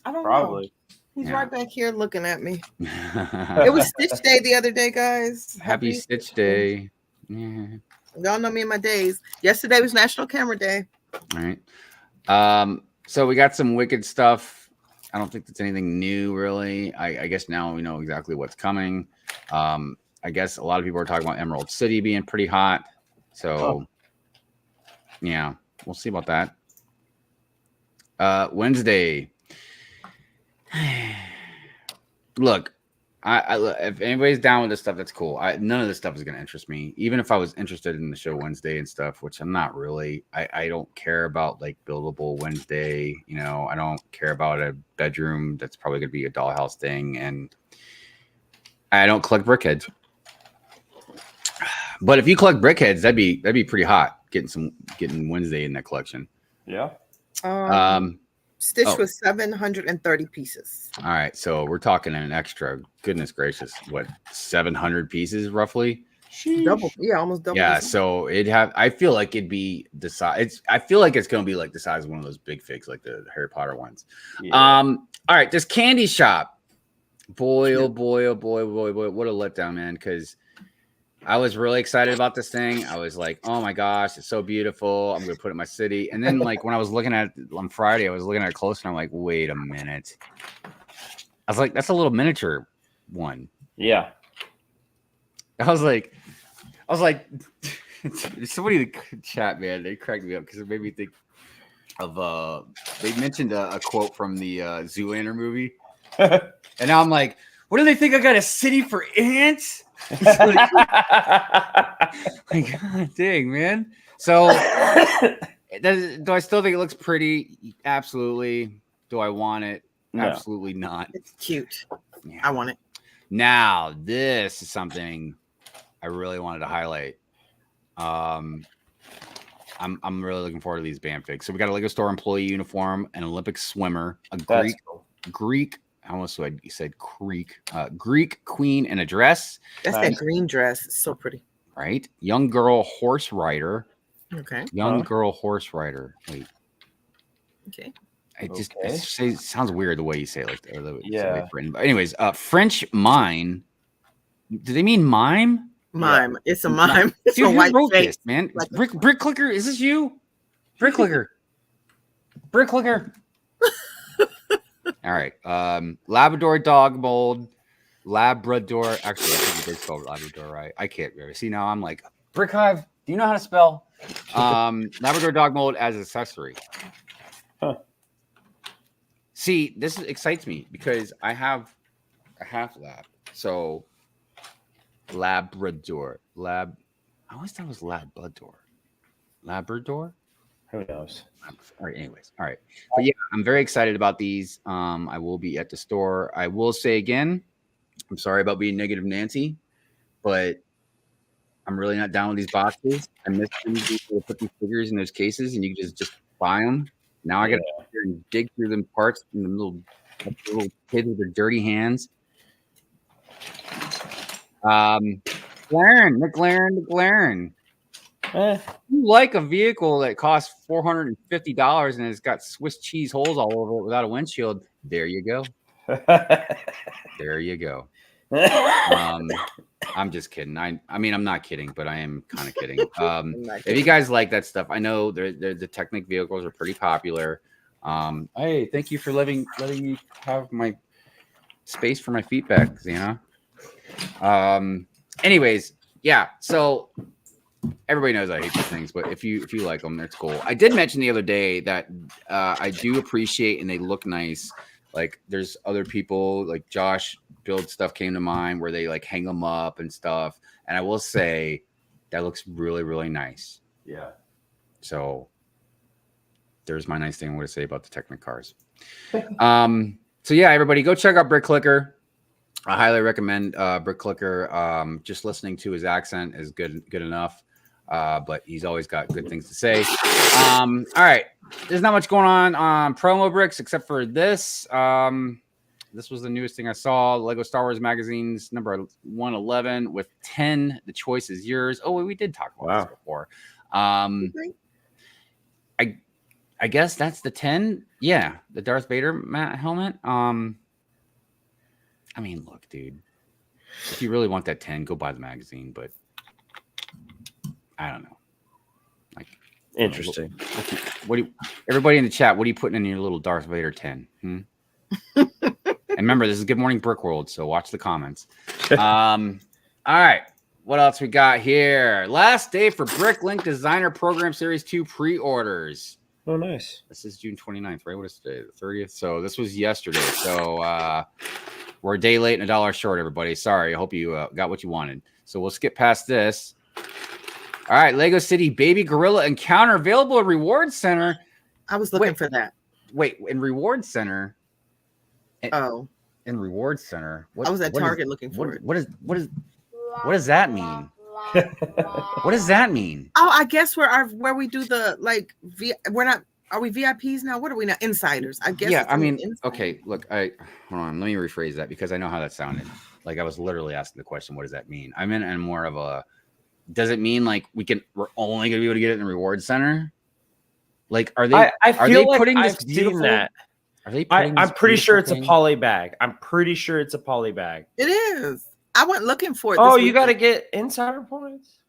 I don't know. Probably. He's Yeah. right back here looking at me. It was Stitch Day the other day, guys. Happy Stitch Day. Yeah. Y'all know me in my days. Yesterday was National Camera Day. All right. So we got some wicked stuff. I don't think that's anything new, really. I guess now we know exactly what's coming. I guess a lot of people are talking about Emerald City being pretty hot. So, yeah, we'll see about that. Wednesday. Look, I if anybody's down with this stuff, that's cool. None of this stuff is going to interest me. Even if I was interested in the show Wednesday and stuff, which I'm not really. I don't care about like buildable Wednesday. You know, I don't care about a bedroom that's probably going to be a dollhouse thing, and I don't collect brickheads. But if you collect brickheads, that'd be pretty hot. Getting Wednesday in that collection. Yeah. Stitch was 730 pieces. All right, so we're talking an extra. Goodness gracious, what 700 pieces roughly? Double, yeah, almost double. Yeah, so I feel like it'd be the size. I feel like it's gonna be like the size of one of those big figs, like the Harry Potter ones. Yeah. All right, this candy shop. Boy, oh boy, oh boy, boy, boy, what a letdown, man! Because I was really excited about this thing. I was like, oh my gosh, it's so beautiful. I'm going to put it in my city. And then like when I was looking at it on Friday, I was looking at it closer and I'm like, wait a minute. I was like, that's a little miniature one. Yeah. I was like, somebody in the chat, man, they cracked me up because it made me think of, they mentioned a quote from the Zoolander movie. And now I'm like, what do they think? I got a city for ants? Like, God dang, man. So do I still think it looks pretty? Absolutely. Do I want it? No. Absolutely not. It's cute. Yeah. I want it. Now, this is something I really wanted to highlight. I'm really looking forward to these band figs. So we got a Lego Store employee uniform, an Olympic swimmer, a Greek. I almost said Greek queen in a dress. That's that green dress. It's so pretty. Right? Young girl horse rider. Okay. Young girl horse rider. Wait. Okay. It sounds weird the way you say it. Like that. Yeah. But anyways, French mime. Do they mean mime? Mime. Yeah. It's a mime. It's Dude, a white wrote face. this, man. Like Brick Clicker. Is this you? Brick Clicker. Brick Clicker. All right. Labrador dog mold. Labrador. Actually, I think they spelled Labrador right. I can't remember. See, now I'm like, Brick Hive, do you know how to spell? Labrador dog mold as accessory. Huh. See, this excites me because I have a half lab. So Labrador. I always thought it was Labrador. Labrador? Who knows? All right, anyways. All right. But yeah, I'm very excited about these. I will be at the store. I will say again, I'm sorry about being negative Nancy, but I'm really not down with these boxes. I miss them to put these figures in those cases and you can just buy them. Now I got to sit here and dig through them parts and the little kids with their dirty hands. McLaren. You like a vehicle that costs $450 and it's got Swiss cheese holes all over it without a windshield? There you go. There you go. I'm just kidding. I mean, I'm not kidding, but I am kind of kidding. If you guys like that stuff, I know the Technic vehicles are pretty popular. Hey, thank you for letting me have my space for my feet back, Xana. Anyways, yeah. So everybody knows I hate these things, but if you like them, that's cool. I did mention the other day that I do appreciate and they look nice. Like there's other people like Josh Build stuff came to mind where they like hang them up and stuff. And I will say that looks really, really nice. Yeah. So there's my nice thing I'm going to say about the Technic cars. So yeah, everybody go check out Brick Clicker. I highly recommend Brick Clicker. Just listening to his accent is good enough. But he's always got good things to say. All right. There's not much going on Promo Bricks except for this. This was the newest thing I saw. Lego Star Wars Magazine's number 111 with 10. The choice is yours. Oh, we did talk about this before. I guess that's the 10. Yeah, the Darth Vader helmet. I mean, look, dude. If you really want that 10, go buy the magazine. But I don't know. Like, interesting. What do you, everybody in the chat? What are you putting in your little Darth Vader 10? And remember, this is Good Morning Brick World, so watch the comments. All right. What else we got here? Last day for Bricklink Designer Program Series 2 pre-orders. Oh, nice. This is June 29th, right? What is today? The 30th? So this was yesterday. So we're a day late and $1 short, everybody. Sorry. I hope you got what you wanted. So we'll skip past this. All right. Lego City Baby Gorilla Encounter available at Reward Center. I was looking for that. Wait, in Reward Center. Oh. In Reward Center. I was at Target looking for it. What does that mean? What does that mean? Oh, I guess where we do the we're not. Are we VIPs now? What are we now? Insiders, I guess. Yeah, I mean, okay. Look, hold on. Let me rephrase that because I know how that sounded. Like I was literally asking the question, "What does that mean?" I meant in more of a. Does it mean like we're only gonna be able to get it in the Reward Center? Like, are they? I feel like putting I've this beautiful? seen that. Are they? I'm pretty sure it's a poly bag. I'm pretty sure it's a poly bag. It is. I went looking for it. Oh, you got to get insider points.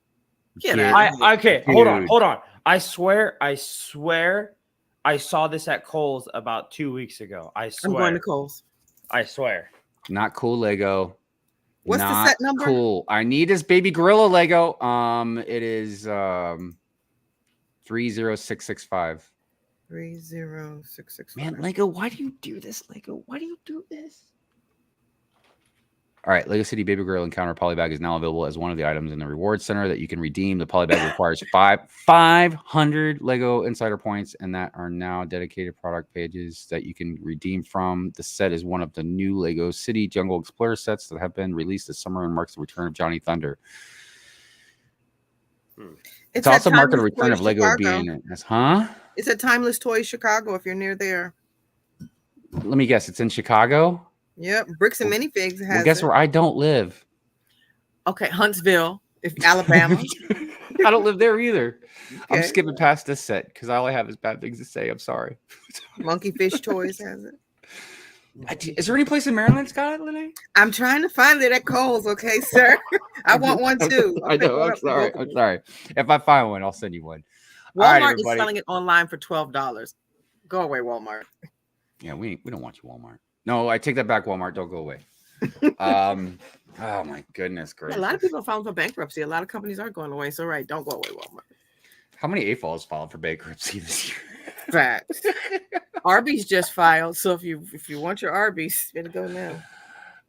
Yeah. Okay. Hold on. I swear, I saw this at Kohl's about 2 weeks ago. I swear. I'm going to Kohl's. I swear. Not cool, Lego. What's the set number? Cool. I need this baby gorilla Lego. It is 30665. 30665. Man, Lego, why do you do this? Lego, why do you do this? All right, Lego City Baby Gorilla Encounter Polybag is now available as one of the items in the Reward Center that you can redeem. The polybag requires 500 Lego Insider points, and that are now dedicated product pages that you can redeem from. The set is one of the new Lego City Jungle Explorer sets that have been released this summer and marks the return of Johnny Thunder. It's also marking the return of Lego being It's at Timeless Toys Chicago if you're near there. Let me guess, it's in Chicago? Yep, Bricks and Minifigs has. Well, guess where I don't live? Okay, Huntsville, Alabama. I don't live there either. Okay. I'm skipping past this set because all I have is bad things to say. I'm sorry. Monkey Fish Toys has it. Is there any place in Maryland, Scott? Lene? I'm trying to find it at Kohl's, okay, sir. I want one too. I know. I'm sorry. I'm sorry. If I find one, I'll send you one. Walmart is selling it online for $12. Go away, Walmart. Yeah, we don't want you, Walmart. No, I take that back, Walmart. Don't go away. Oh my goodness, great. Yeah, a lot of people are filing for bankruptcy. A lot of companies are going away. So right, don't go away, Walmart. How many AFOLs filed for bankruptcy this year? Facts. Arby's just filed. So if you want your Arby's, you better go now.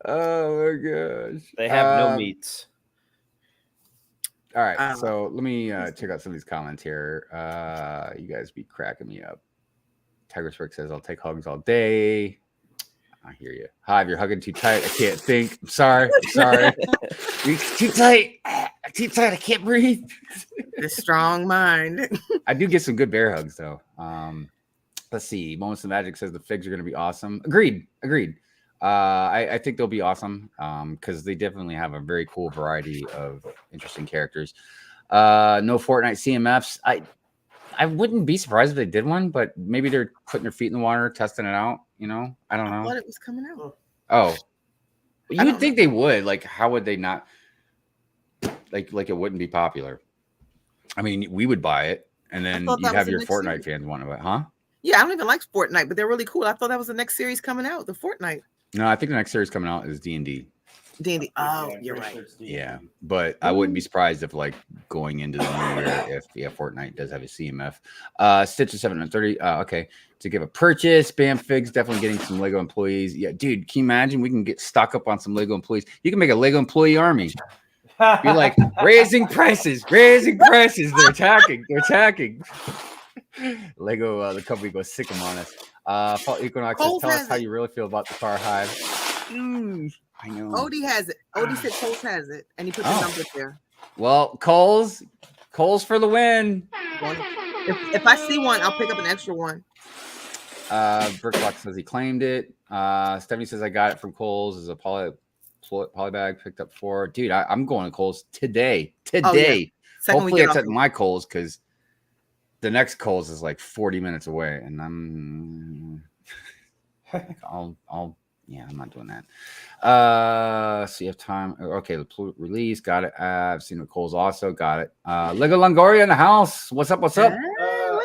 Oh my gosh. They have no meats. All right, so let me check out some of these comments here. You guys be cracking me up. Tiger's Rick says, I'll take hugs all day. I hear you. Hive, you're hugging too tight. I can't think. I'm sorry. You're too tight. Too tight. I can't breathe. The strong mind. I do get some good bear hugs, though. Let's see. Moments of Magic says the figs are going to be awesome. Agreed. I think they'll be awesome because they definitely have a very cool variety of interesting characters. No Fortnite CMFs. I wouldn't be surprised if they did one, but maybe they're putting their feet in the water, testing it out. You know, I don't know. I thought it was coming out. Oh, you would think they would. Like, how would they not? Like it wouldn't be popular. I mean, we would buy it, and then you'd have your Fortnite fans want to buy it, huh? Yeah, I don't even like Fortnite, but they're really cool. I thought that was the next series coming out, the Fortnite. No, I think the next series coming out is D&D. D&D. Oh, you're right. Yeah, but I wouldn't be surprised if, like, going into the new year, if Fortnite does have a CMF. Stitch is 730. Okay, to give a purchase. Bam Figs definitely getting some Lego employees. Yeah, dude, can you imagine? We can get stock up on some Lego employees. You can make a Lego employee army. Be like raising prices. They're attacking. Lego, the company goes sick 'em on us. Fall Equinox says, Coles tell us has how it. you really feel about the car hive. I know. Odie has it. Odie said Coles has it, and he put the Oh. numbers there. Well, Coles for the win. If I see one, I'll pick up an extra one. Brickbox says he claimed it. Stephanie says I got it from Coles as a poly bag, picked up 4. Dude, I'm going to Coles today. Oh, yeah. Second Hopefully we it's get at off. my Coles because the next Coles is like 40 minutes away, and I'm I'm not doing that. So you have time. Okay, the release, got it. I've seen it. Coles also got it. Lego Longoria in the house. What's up? What's up? Lego Longoria.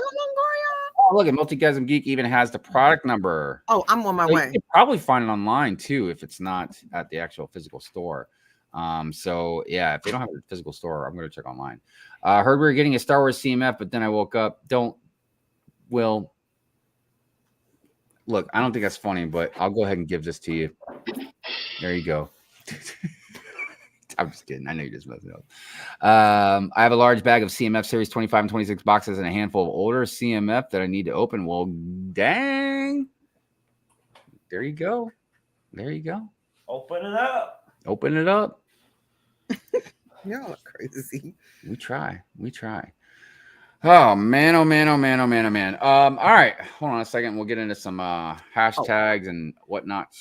Oh, look at Multigasm Geek even has the product number. Oh, I'm on my way. You can probably find it online too if it's not at the actual physical store. So yeah, if they don't have a physical store, I'm gonna check online. Heard we were getting a Star Wars CMF, but then I woke up. Look, I don't think that's funny, but I'll go ahead and give this to you. There you go. I'm just kidding. I know you're just messing up. I have a large bag of CMF Series 25 and 26 boxes and a handful of older CMF that I need to open. Well, dang. There you go. There you go. Open it up. Open it up. Y'all are crazy. We try. We try. Oh man, oh man, oh man, oh man, oh man. All right. Hold on a second. We'll get into some hashtags and whatnot.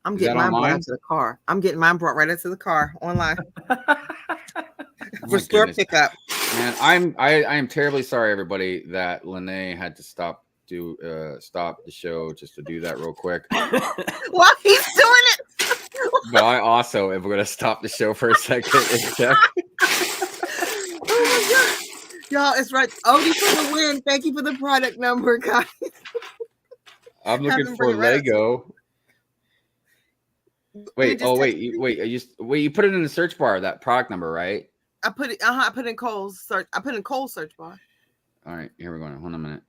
I'm Is getting that mine brought online? into the car. I'm getting mine brought right into the car online Oh for my store goodness. pickup. Man, I am terribly sorry, everybody, that Lene had to stop the show just to do that real quick. Well, he's doing it. But I also am going to stop the show for a second and check. Oh my god. Y'all, it's right. Odie for the win. Thank you for the product number, guys. I'm looking Have him for bring it right up. Lego. Wait, just text you put it in the search bar, that product number, right? I put it. I put in Cole's search. I put in Cole's search bar. All right, here we go. Hold on a minute.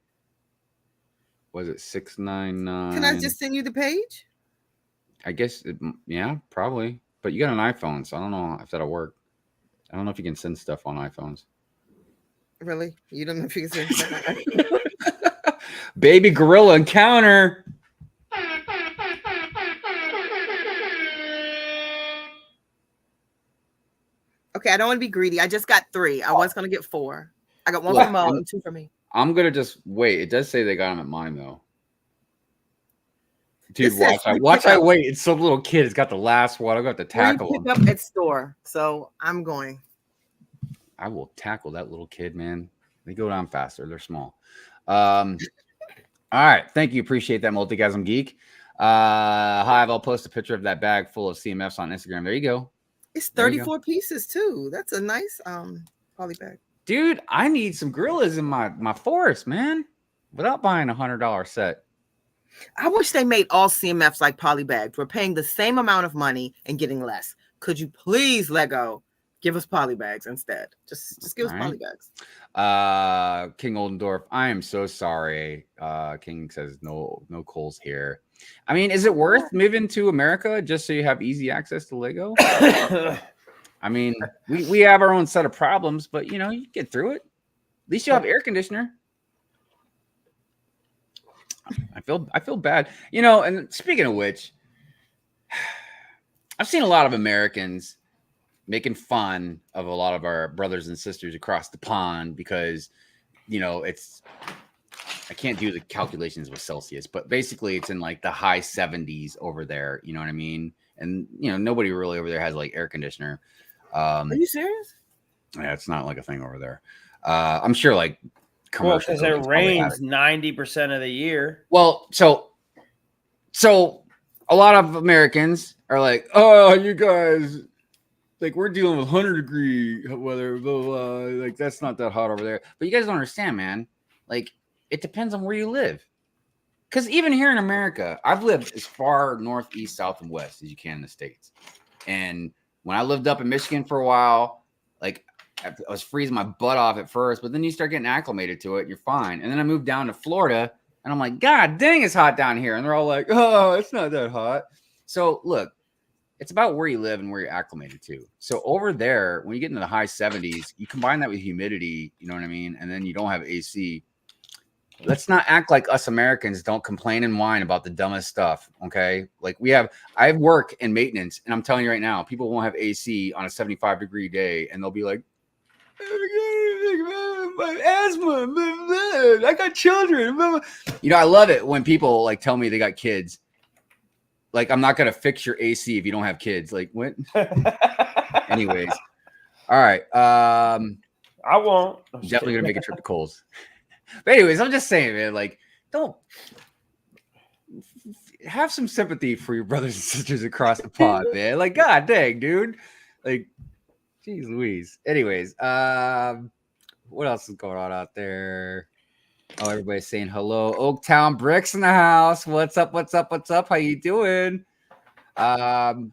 Was it 699? Can I just send you the page? I guess, yeah, probably. But you got an iPhone, so I don't know if that'll work. I don't know if you can send stuff on iPhones. Really? You don't know if you can send that? Baby gorilla encounter. Okay, I don't want to be greedy. I just got 3. I was going to get 4. I got 1 Look, for Mo and 2 for me. I'm gonna just wait. It does say they got them at mine though. Dude, It says watch free I pickup. wait. It's some little kid. It's got the last one. I'm going to tackle him. Pick up at store. So I'm going. I will tackle that little kid, man. They go down faster. They're small. All right. Thank you. Appreciate that, Multigasm Geek. Hive, I'll post a picture of that bag full of CMFs on Instagram. There you go. It's There you 34 pieces too. That's a nice poly bag. Dude, I need some gorillas in my forest, man. Without buying $100 set. I wish they made all CMFs like poly bags. We're paying the same amount of money and getting less. Could you please, Lego, give us poly bags instead? Just give us All poly right. bags. King Oldendorf, I am so sorry. King says no Coles here. I mean, is it worth moving to America just so you have easy access to Lego? I mean, we have our own set of problems, but you know, you get through it. At least you have air conditioner. I feel bad. You know, and speaking of which, I've seen a lot of Americans making fun of a lot of our brothers and sisters across the pond because, you know, I can't do the calculations with Celsius, but basically it's in like the high 70s over there. You know what I mean? And, you know, nobody really over there has like air conditioner. Are you serious? Yeah, it's not like a thing over there. I'm sure like Well, commercial because buildings it probably have rains 90% of the year. Well, so a lot of Americans are like, oh, you guys, like we're dealing with 100-degree weather, blah, blah, blah. Like that's not that hot over there. But you guys don't understand, man. Like it depends on where you live. Because even here in America, I've lived as far north, east, south, and west as you can in the States. And when I lived up in Michigan for a while, like I was freezing my butt off at first, but then you start getting acclimated to it, and you're fine. And then I moved down to Florida, and I'm like, God dang, it's hot down here. And they're all like, oh, it's not that hot. So look, it's about where you live and where you're acclimated to. So over there, when you get into the high 70s, you combine that with humidity, you know what I mean? And then you don't have AC. let's not act like us Americans don't complain and whine about the dumbest stuff. Okay. Like I work in maintenance, and I'm telling you right now, people won't have AC on a 75-degree day, and they'll be like, my asthma, I got children. You know, I love it when people like tell me they got kids. Like, I'm not gonna fix your AC if you don't have kids. Like, what? Anyways, all right. I won't. Definitely gonna make a trip to Kohl's. But anyways, I'm just saying, man. Like, don't have some sympathy for your brothers and sisters across the pond, man. Like, god dang, dude. Like, jeez Louise. Anyways, what else is going on out there? Oh, everybody's saying hello. Oaktown Bricks in the house. What's up? What's up? What's up? How you doing? Follow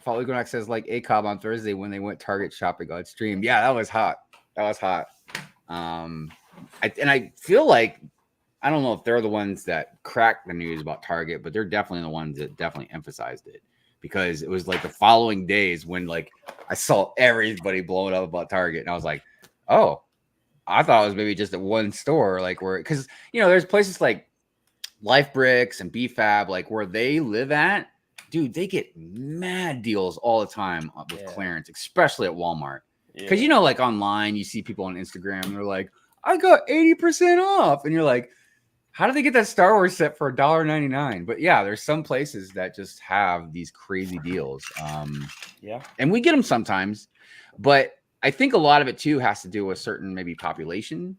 Equinox says like ACOB on Thursday when they went Target shopping on stream. Yeah, that was hot. That was hot. I feel like I don't know if they're the ones that cracked the news about Target, but they're definitely the ones that definitely emphasized it, because it was like the following days when like I saw everybody blowing up about Target, and I was like, oh, I thought it was maybe just at one store, like where, because you know, there's places like Life Bricks and BFab, like where they live at, dude, they get mad deals all the time with clearance, especially at Walmart. Because you know, like online, you see people on Instagram, and they're like, I got 80% off, and you're like, how did they get that Star Wars set for $1.99? But yeah, there's some places that just have these crazy deals. And we get them sometimes, but I think a lot of it too has to do with certain maybe population.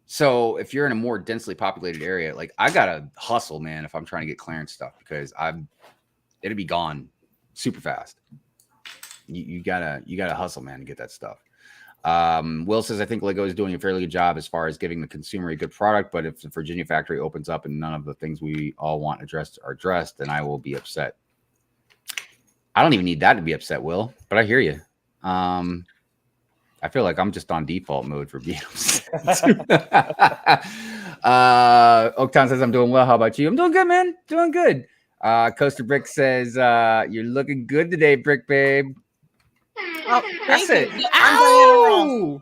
So if you're in a more densely populated area, like I gotta hustle, man, if I'm trying to get clearance stuff, because it'll be gone super fast. You gotta hustle, man, to get that stuff. Will says, I think Lego is doing a fairly good job as far as giving the consumer a good product, but if the Virginia factory opens up and none of the things we all want addressed are addressed, then I will be upset. I don't even need that to be upset, Will, but I hear you. I feel like I'm just on default mode for being upset. Oaktown says, I'm doing well. How about you? I'm doing good, man. Doing good. Coaster Brick says, you're looking good today, Brick Babe. Oh, That's thank it. you. I'm Diana Ross.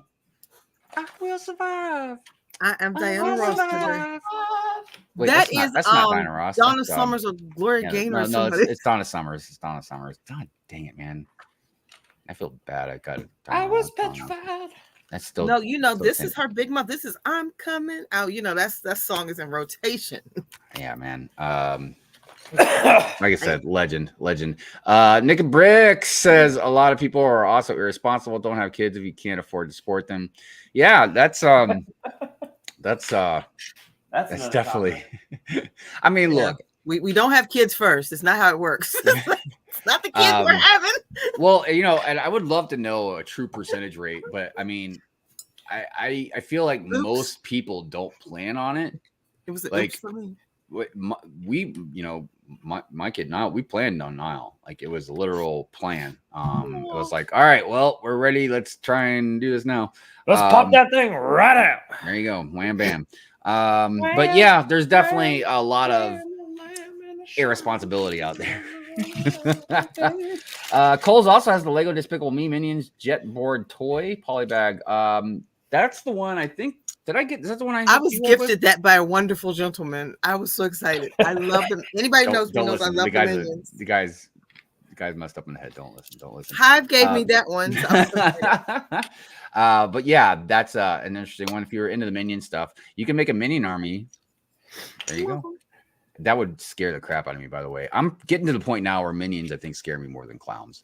I will survive. I am Diana Ross today. Wait, That that's not Diana Ross. Donna That's, Summers or Gloria Gaynor. No, it's Donna Summers. It's Donna Summers. God dang it, man. I feel bad. I got it. I was petrified. That's still no. You know, this is her big month. This is I'm coming out. You know, that song is in rotation. Yeah, man. Like I said, legend. Nick and Brick says a lot of people are also irresponsible. Don't have kids if you can't afford to support them. Yeah, that's definitely. I mean, look, we don't have kids first. It's not how it works. It's not the kids we're having. Well, you know, and I would love to know a true percentage rate, but I mean, I feel like most people don't plan on it. It was like we, you know, my kid Niall, we planned on Niall. Like it was a literal plan. It was like, all right, well, we're ready. Let's try and do this now. Let's pop that thing right out. There you go. Wham bam. But yeah, there's definitely a lot of irresponsibility out there. Kohl's also has the Lego Despicable Me Minions Jetboard toy polybag. That's the one I think. Did I get? Is that the one I was gifted that by a wonderful gentleman. I was so excited. I love them. Anybody knows me knows I love the Minions. The guys messed up in the head. Don't listen. Hive gave me that one. So but yeah, that's an interesting one. If you're into the Minion stuff, you can make a Minion army. There you go. That would scare the crap out of me, by the way. I'm getting to the point now where Minions, I think, scare me more than clowns.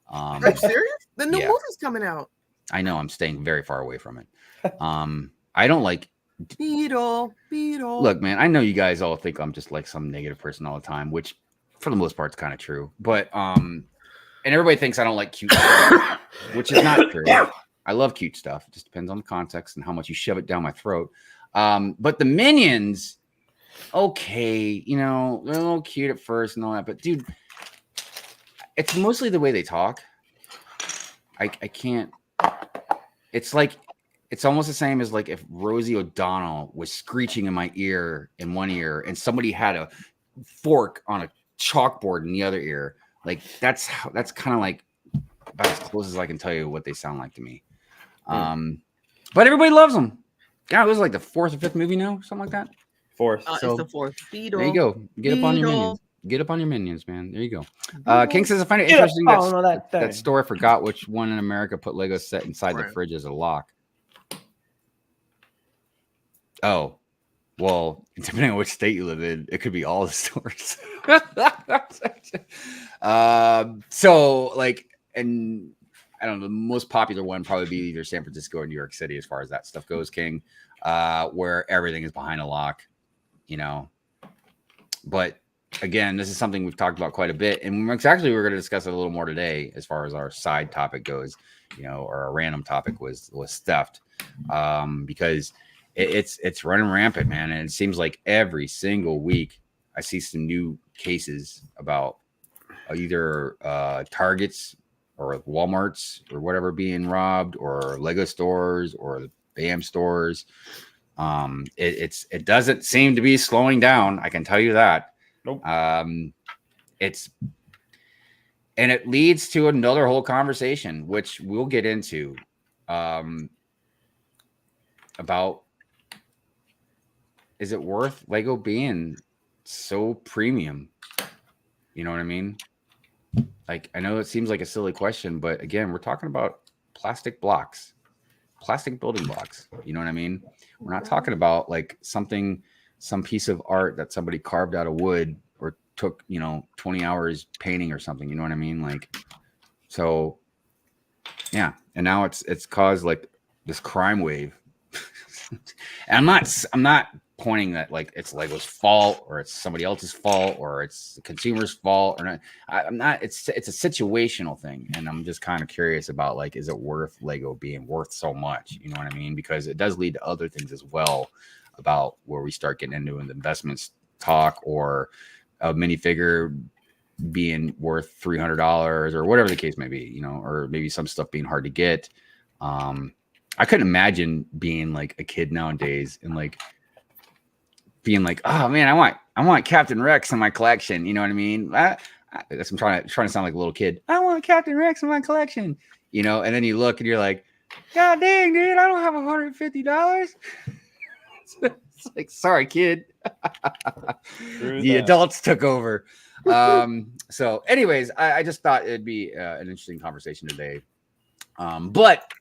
Are you serious? The new movie's coming out. I know. I'm staying very far away from it. I don't like Beetle. Look, man, I know you guys all think I'm just like some negative person all the time, which for the most part is kind of true. But and everybody thinks I don't like cute stuff, which is not true. I love cute stuff. It just depends on the context and how much you shove it down my throat. But the Minions, okay, you know, they're a little cute at first and all that, but dude, it's mostly the way they talk. I can't. It's like, it's almost the same as like if Rosie O'Donnell was screeching in my ear in one ear and somebody had a fork on a chalkboard in the other ear. Like that's kind of like about as close as I can tell you what they sound like to me. But everybody loves them. God, it was like the 4th or 5th movie now, something like that. Fourth. So, it's the fourth. Beetle. There you go. Get up on your Beetle. minions. Get up on your minions, man. There you go. Beetle. King says I find it Get up interesting on that that thing. store. I forgot which one in America put Lego set inside the Right. fridge as a lock. Oh, well, depending on which state you live in, it could be all the stores. So like, and I don't know, the most popular one probably be either San Francisco or New York City as far as that stuff goes, King, where everything is behind a lock, you know. But again, this is something we've talked about quite a bit, and we're going to discuss it a little more today as far as our side topic goes, you know, or a random topic was theft, because it's running rampant, man, and it seems like every single week I see some new cases about either Targets or Walmarts or whatever being robbed, or Lego stores or the BAM stores. It doesn't seem to be slowing down. I can tell you that. Nope. And it leads to another whole conversation, which we'll get into, about, is it worth Lego being so premium? You know what I mean? Like, I know it seems like a silly question, but again, we're talking about plastic blocks, plastic building blocks. You know what I mean? We're not talking about like some piece of art that somebody carved out of wood or took, 20 hours painting or something. You know what I mean? Like, so yeah. And now it's caused like this crime wave. And I'm not pointing that like it's Lego's fault or it's somebody else's fault or it's the consumer's fault or not. I'm not. It's a situational thing, and I'm just kind of curious about like, is it worth Lego being worth so much? You know what I mean? Because it does lead to other things as well, about where we start getting into an investments talk, or a minifigure being worth $300 or whatever the case may be, or maybe some stuff being hard to get. I couldn't imagine being like a kid nowadays and like being like, oh man, I want Captain Rex in my collection. You know what I mean? I'm trying to sound like a little kid. I want Captain Rex in my collection. And then you look and you're like, God dang, dude, I don't have $150. It's like, sorry, kid. The adults took over. So anyways, I just thought it'd be an interesting conversation today. But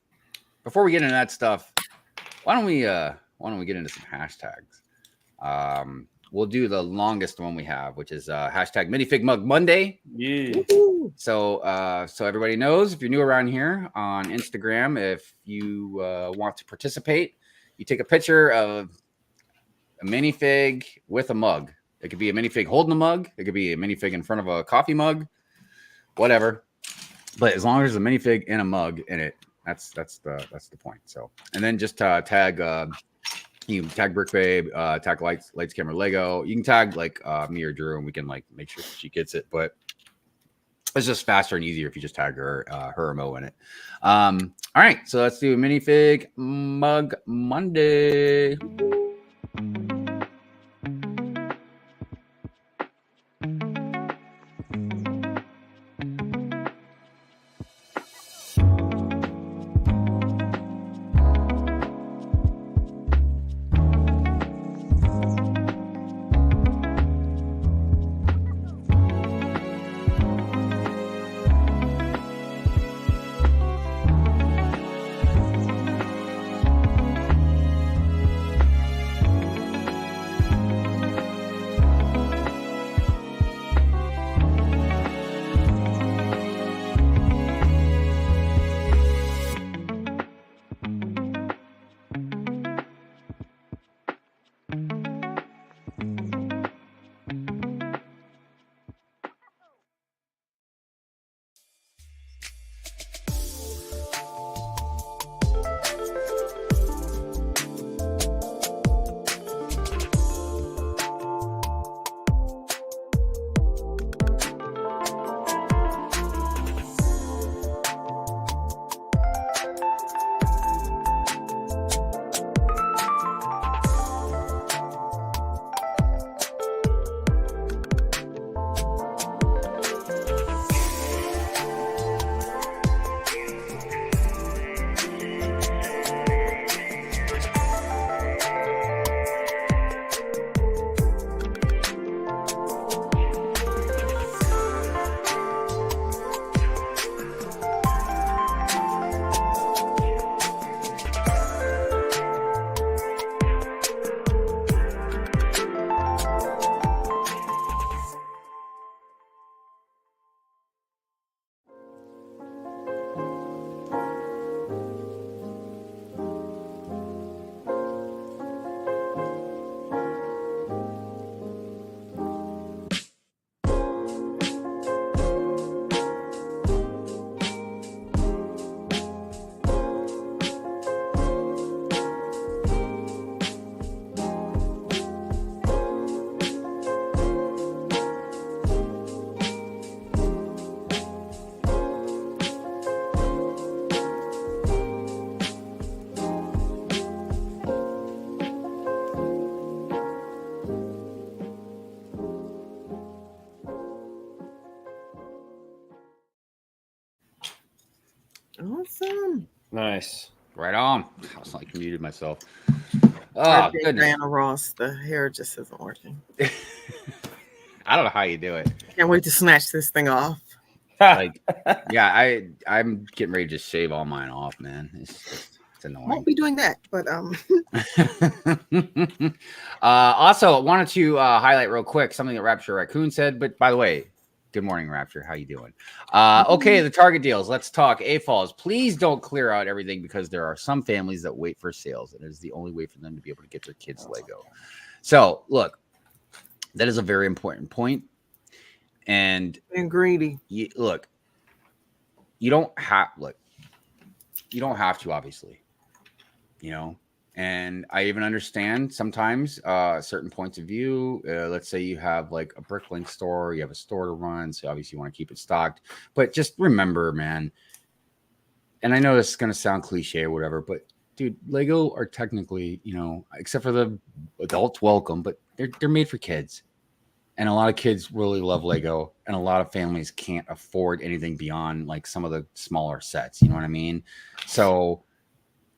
before we get into that stuff, why don't we get into some hashtags? We'll do the longest one we have, which is hashtag Minifig Mug Monday. Yeah. So everybody knows, if you're new around here on Instagram, if you want to participate, you take a picture of a minifig with a mug. It could be a minifig holding a mug. It could be a minifig in front of a coffee mug, whatever. But as long as there's a minifig and a mug in it, that's the point. So, and then just tag. You can tag Brickbabe, tag lights, camera, Lego. You can tag like me or Drew, and we can like make sure she gets it. But it's just faster and easier if you just tag her or Mo in it. All right, so let's do Minifig Mug Monday. awesome. Nice. Right on. I was like muted myself. Oh, RJ goodness. Diana Ross. The hair just isn't working. I don't know how you do it. Can't wait to snatch this thing off. Like, yeah, I'm getting ready to just shave all mine off, man. It's annoying. Won't be doing that, but Also, wanted to highlight real quick something that Rapture Raccoon said. But by the way, good morning, Rapture. How you doing? Okay, the Target deals. Let's talk AFOLs. Please don't clear out everything because there are some families that wait for sales, and it is the only way for them to be able to get their kids Lego. So, look, that is a very important point. And greedy. you don't have to, obviously, and I even understand sometimes certain points of view. Let's say you have like a Bricklink store, you have a store to run, so obviously you want to keep it stocked, but just remember, man, and I know this is going to sound cliche or whatever, but dude, Lego are technically, except for the adults welcome, but they're made for kids. And a lot of kids really love Lego, and a lot of families can't afford anything beyond like some of the smaller sets. You know what I mean? So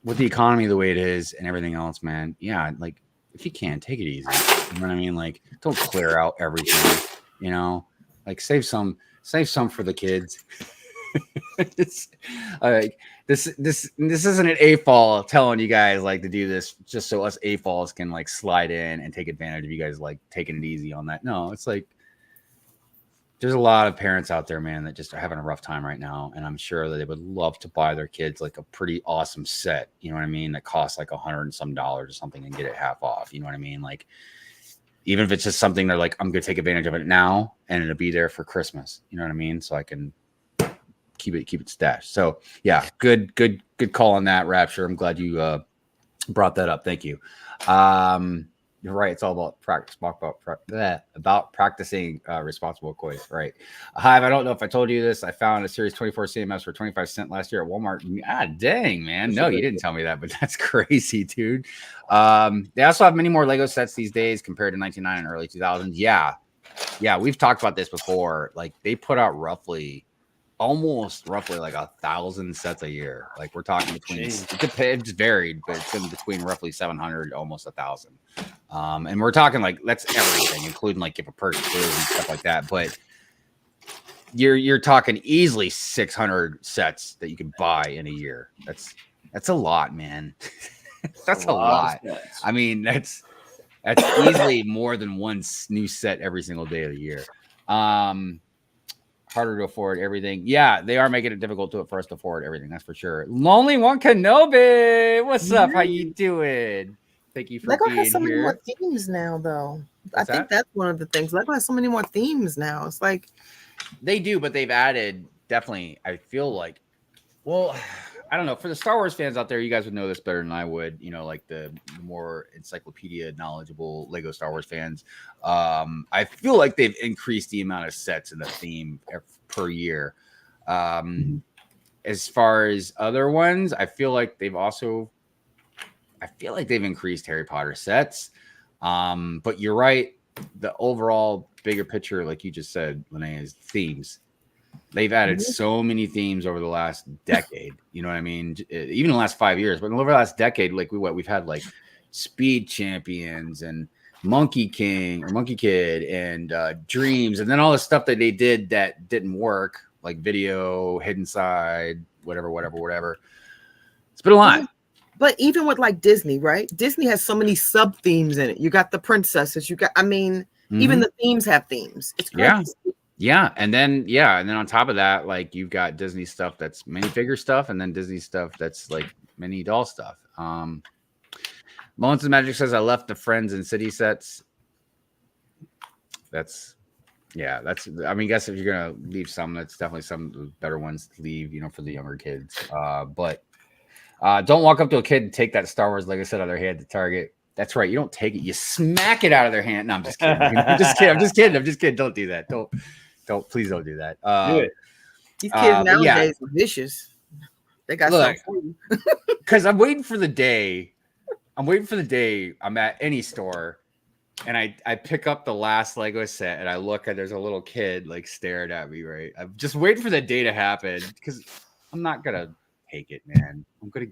with the economy the way it is and everything else, man, yeah, like if you can, take it easy. You know what I mean? Like don't clear out everything, like save some for the kids. It's like this isn't an AFOL telling you guys like to do this just so us AFOLs can like slide in and take advantage of you guys like taking it easy on that. No, it's like there's a lot of parents out there, man, that just are having a rough time right now, and I'm sure that they would love to buy their kids like a pretty awesome set, you know what I mean, that costs like $100 and some or something and get it half off, you know what I mean? Like even if it's just something they're like, I'm gonna take advantage of it now and it'll be there for Christmas, you know what I mean? So I can keep it stashed. So yeah, good call on that, Rapture. I'm glad you brought that up. Thank you. You're right. It's all about practice, about practicing responsible coins. Right. Hive, I don't know if I told you this. I found a Series 24 CMS for 25 cents last year at Walmart. Ah, dang, man. No, you didn't tell me that, but that's crazy, dude. They also have many more Lego sets these days compared to 1999 and early 2000s. Yeah. We've talked about this before. Like they put out roughly like 1,000 sets a year. Like we're talking between it's varied, but it's in between roughly 700 almost 1,000. And we're talking like that's everything, including like if a purchase and stuff like that. But you're talking easily 600 sets that you can buy in a year. That's a lot, man. That's a lot. I mean, that's easily more than one new set every single day of the year. Harder to afford everything. Yeah, they are making it difficult for us to afford everything. That's for sure. Lonely One Kenobi, what's up? How you doing? Thank you for Lego being has so here. many more themes now, though. What's I think that's one of the things. Lego has so many more themes now. It's like they do, but they've added definitely. I feel like, well, I don't know. For the Star Wars fans out there, you guys would know this better than I would. Like the more encyclopedia knowledgeable Lego Star Wars fans. I feel like they've increased the amount of sets in the theme per year. As far as other ones, I feel like they've increased Harry Potter sets. But you're right. The overall bigger picture, like you just said, Linnea, is themes. They've added so many themes over the last decade. You know what I mean? Even the last 5 years, but over the last decade, like we've had like Speed Champions and Monkey King or Monkey Kid and Dreams, and then all the stuff that they did that didn't work, like Video, Hidden Side, whatever. It's been a lot. But even with like Disney, right? Disney has so many sub themes in it. You got the princesses. Even the themes have themes. It's crazy. Yeah, and then on top of that, like you've got Disney stuff that's minifigure stuff, and then Disney stuff that's like mini doll stuff. Moments of Magic says I left the Friends and City sets. I guess if you're gonna leave some, that's definitely some of the better ones to leave, for the younger kids. But don't walk up to a kid and take that Star Wars Lego set out of their hand to Target. That's right. You don't take it. You smack it out of their hand. No, I'm just kidding. I'm just kidding. Don't do that. Please don't do that. Do it. These kids nowadays are vicious. They got something for you. Because I'm waiting for the day I'm at any store and I pick up the last Lego set and I look and there's a little kid like staring at me, right? I'm just waiting for the day to happen because I'm not gonna take it, man. I'm gonna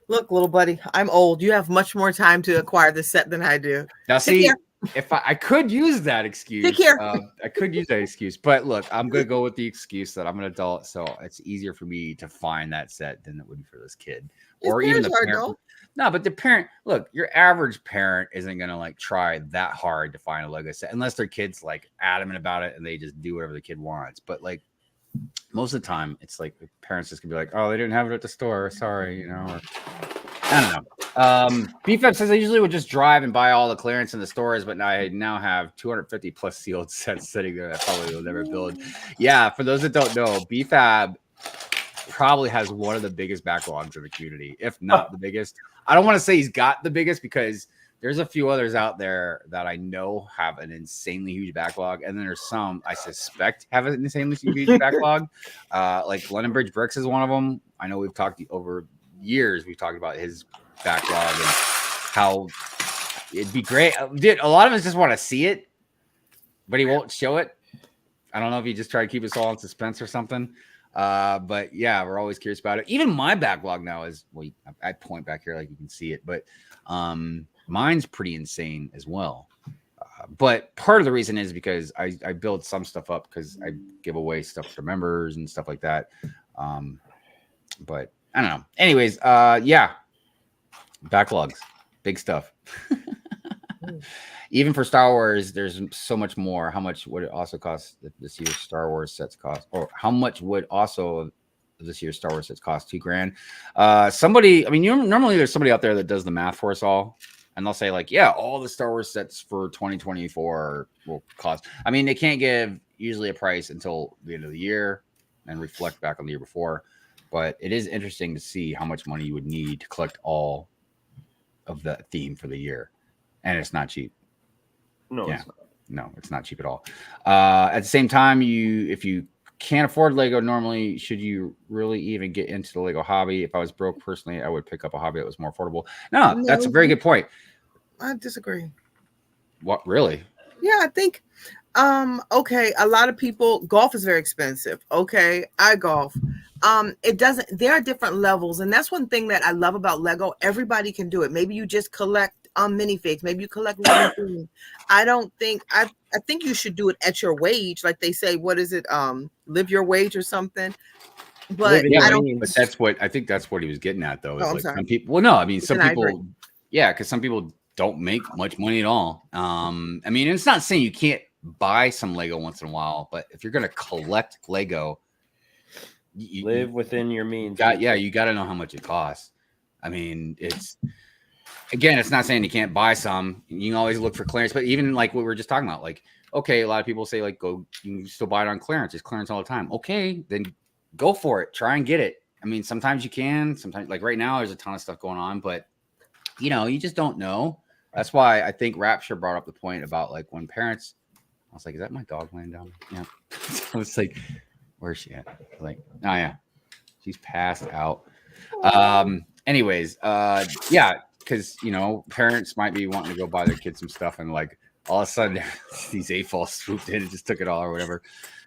Look, little buddy, I'm old. You have much more time to acquire this set than I do. now. Take See, care. if I could use that excuse, Take care. I could use that excuse. But look, I'm gonna go with the excuse that I'm an adult, so it's easier for me to find that set than it would be for this kid, His or even the parents are parent. adult. No, but the parent, look, your average parent isn't gonna like try that hard to find a Lego set unless their kid's like adamant about it and they just do whatever the kid wants. But like most of the time, it's like the parents just gonna be like, "Oh, they didn't have it at the store. Sorry," you know. Or, I don't know. BFF says I usually would just drive and buy all the clearance in the stores, but I now have 250 plus sealed sets sitting there. I probably will never build. Yeah, for those that don't know, BFAB probably has one of the biggest backlogs in the community, if not the biggest. I don't want to say he's got the biggest because there's a few others out there that I know have an insanely huge backlog, and then there's some I suspect have an insanely huge backlog. Like London Bridge Bricks is one of them. I know we've talked over years. We've talked about his backlog and how it'd be great. Dude, a lot of us just want to see it, but he won't show it. I don't know if he just tried to keep us all in suspense or something. But yeah, we're always curious about it. Even my backlog now is, well, I point back here like you can see it, but mine's pretty insane as well. But part of the reason is because I build some stuff up because I give away stuff to members and stuff like that. But I don't know. Anyways, yeah, backlogs, big stuff. Even for Star Wars, there's so much more. How much would it also cost this year's Star Wars sets cost? Or how much would also this year's Star Wars sets cost? $2,000. Somebody, I mean, normally there's somebody out there that does the math for us all. And they'll say like, yeah, all the Star Wars sets for 2024 will cost. I mean, they can't give usually a price until the end of the year and reflect back on the year before. But it is interesting to see how much money you would need to collect all of that theme for the year. And it's not cheap. No, Yeah. it's not. No, it's not cheap at all. At the same time, if you can't afford Lego normally, should you really even get into the Lego hobby? If I was broke personally, I would pick up a hobby that was more affordable. No, that's a very good point. I disagree. What, really? Yeah, I think okay, a lot of people, golf is very expensive. Okay, I golf. It doesn't, there are different levels, and that's one thing that I love about Lego. Everybody can do it. Maybe you just collect minifigs, maybe you collect I think you should do it at your wage, like they say. What is it? Live your wage or something. But Living I your don't means. But that's what I think that's what he was getting at, though. Is Oh, I'm like sorry. some people, well, no, I mean, some And I agree. people, yeah, because some people don't make much money at all. I mean, it's not saying you can't buy some Lego once in a while, but if you're going to collect Lego, you Live within your means. you got to know how much it costs. I mean, it's not saying you can't buy some. You can always look for clearance, but even like what we were just talking about, like, okay, a lot of people say like, you can still buy it on clearance. It's clearance all the time. Okay, then go for it. Try and get it. I mean, sometimes you can, sometimes like right now there's a ton of stuff going on, but you just don't know. That's why I think Rapture brought up the point about like when parents, I was like, is that my dog laying down? Yeah. I was like, where's she at? Like, oh yeah, she's passed out. Anyways, yeah, because parents might be wanting to go buy their kids some stuff, and like all of a sudden these AFOLs swooped in and just took it all or whatever.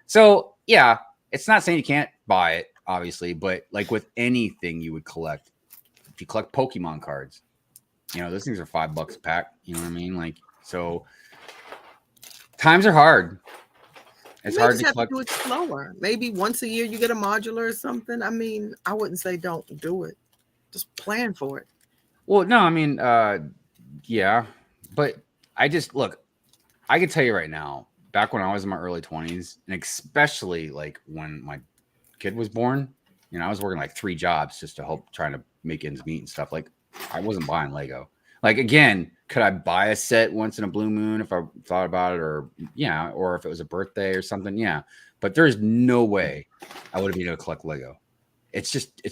So yeah, it's not saying you can't buy it, obviously, but like with anything you would collect, if you collect Pokemon cards, those things are $5 a pack. You know what I mean? Like, so times are hard. It's you may hard just to have collect. to do it slower. Maybe once a year you get a modular or something. I mean, I wouldn't say don't do it. Just plan for it. Well, no, I mean, yeah, but I just look. I can tell you right now, back when I was in my early 20s, and especially like when my kid was born, I was working like 3 jobs just to help trying to make ends meet and stuff. Like, I wasn't buying Lego. Like, again, could I buy a set once in a blue moon if I thought about it, or if it was a birthday or something? Yeah, but there's no way I would have been able to collect Lego. It's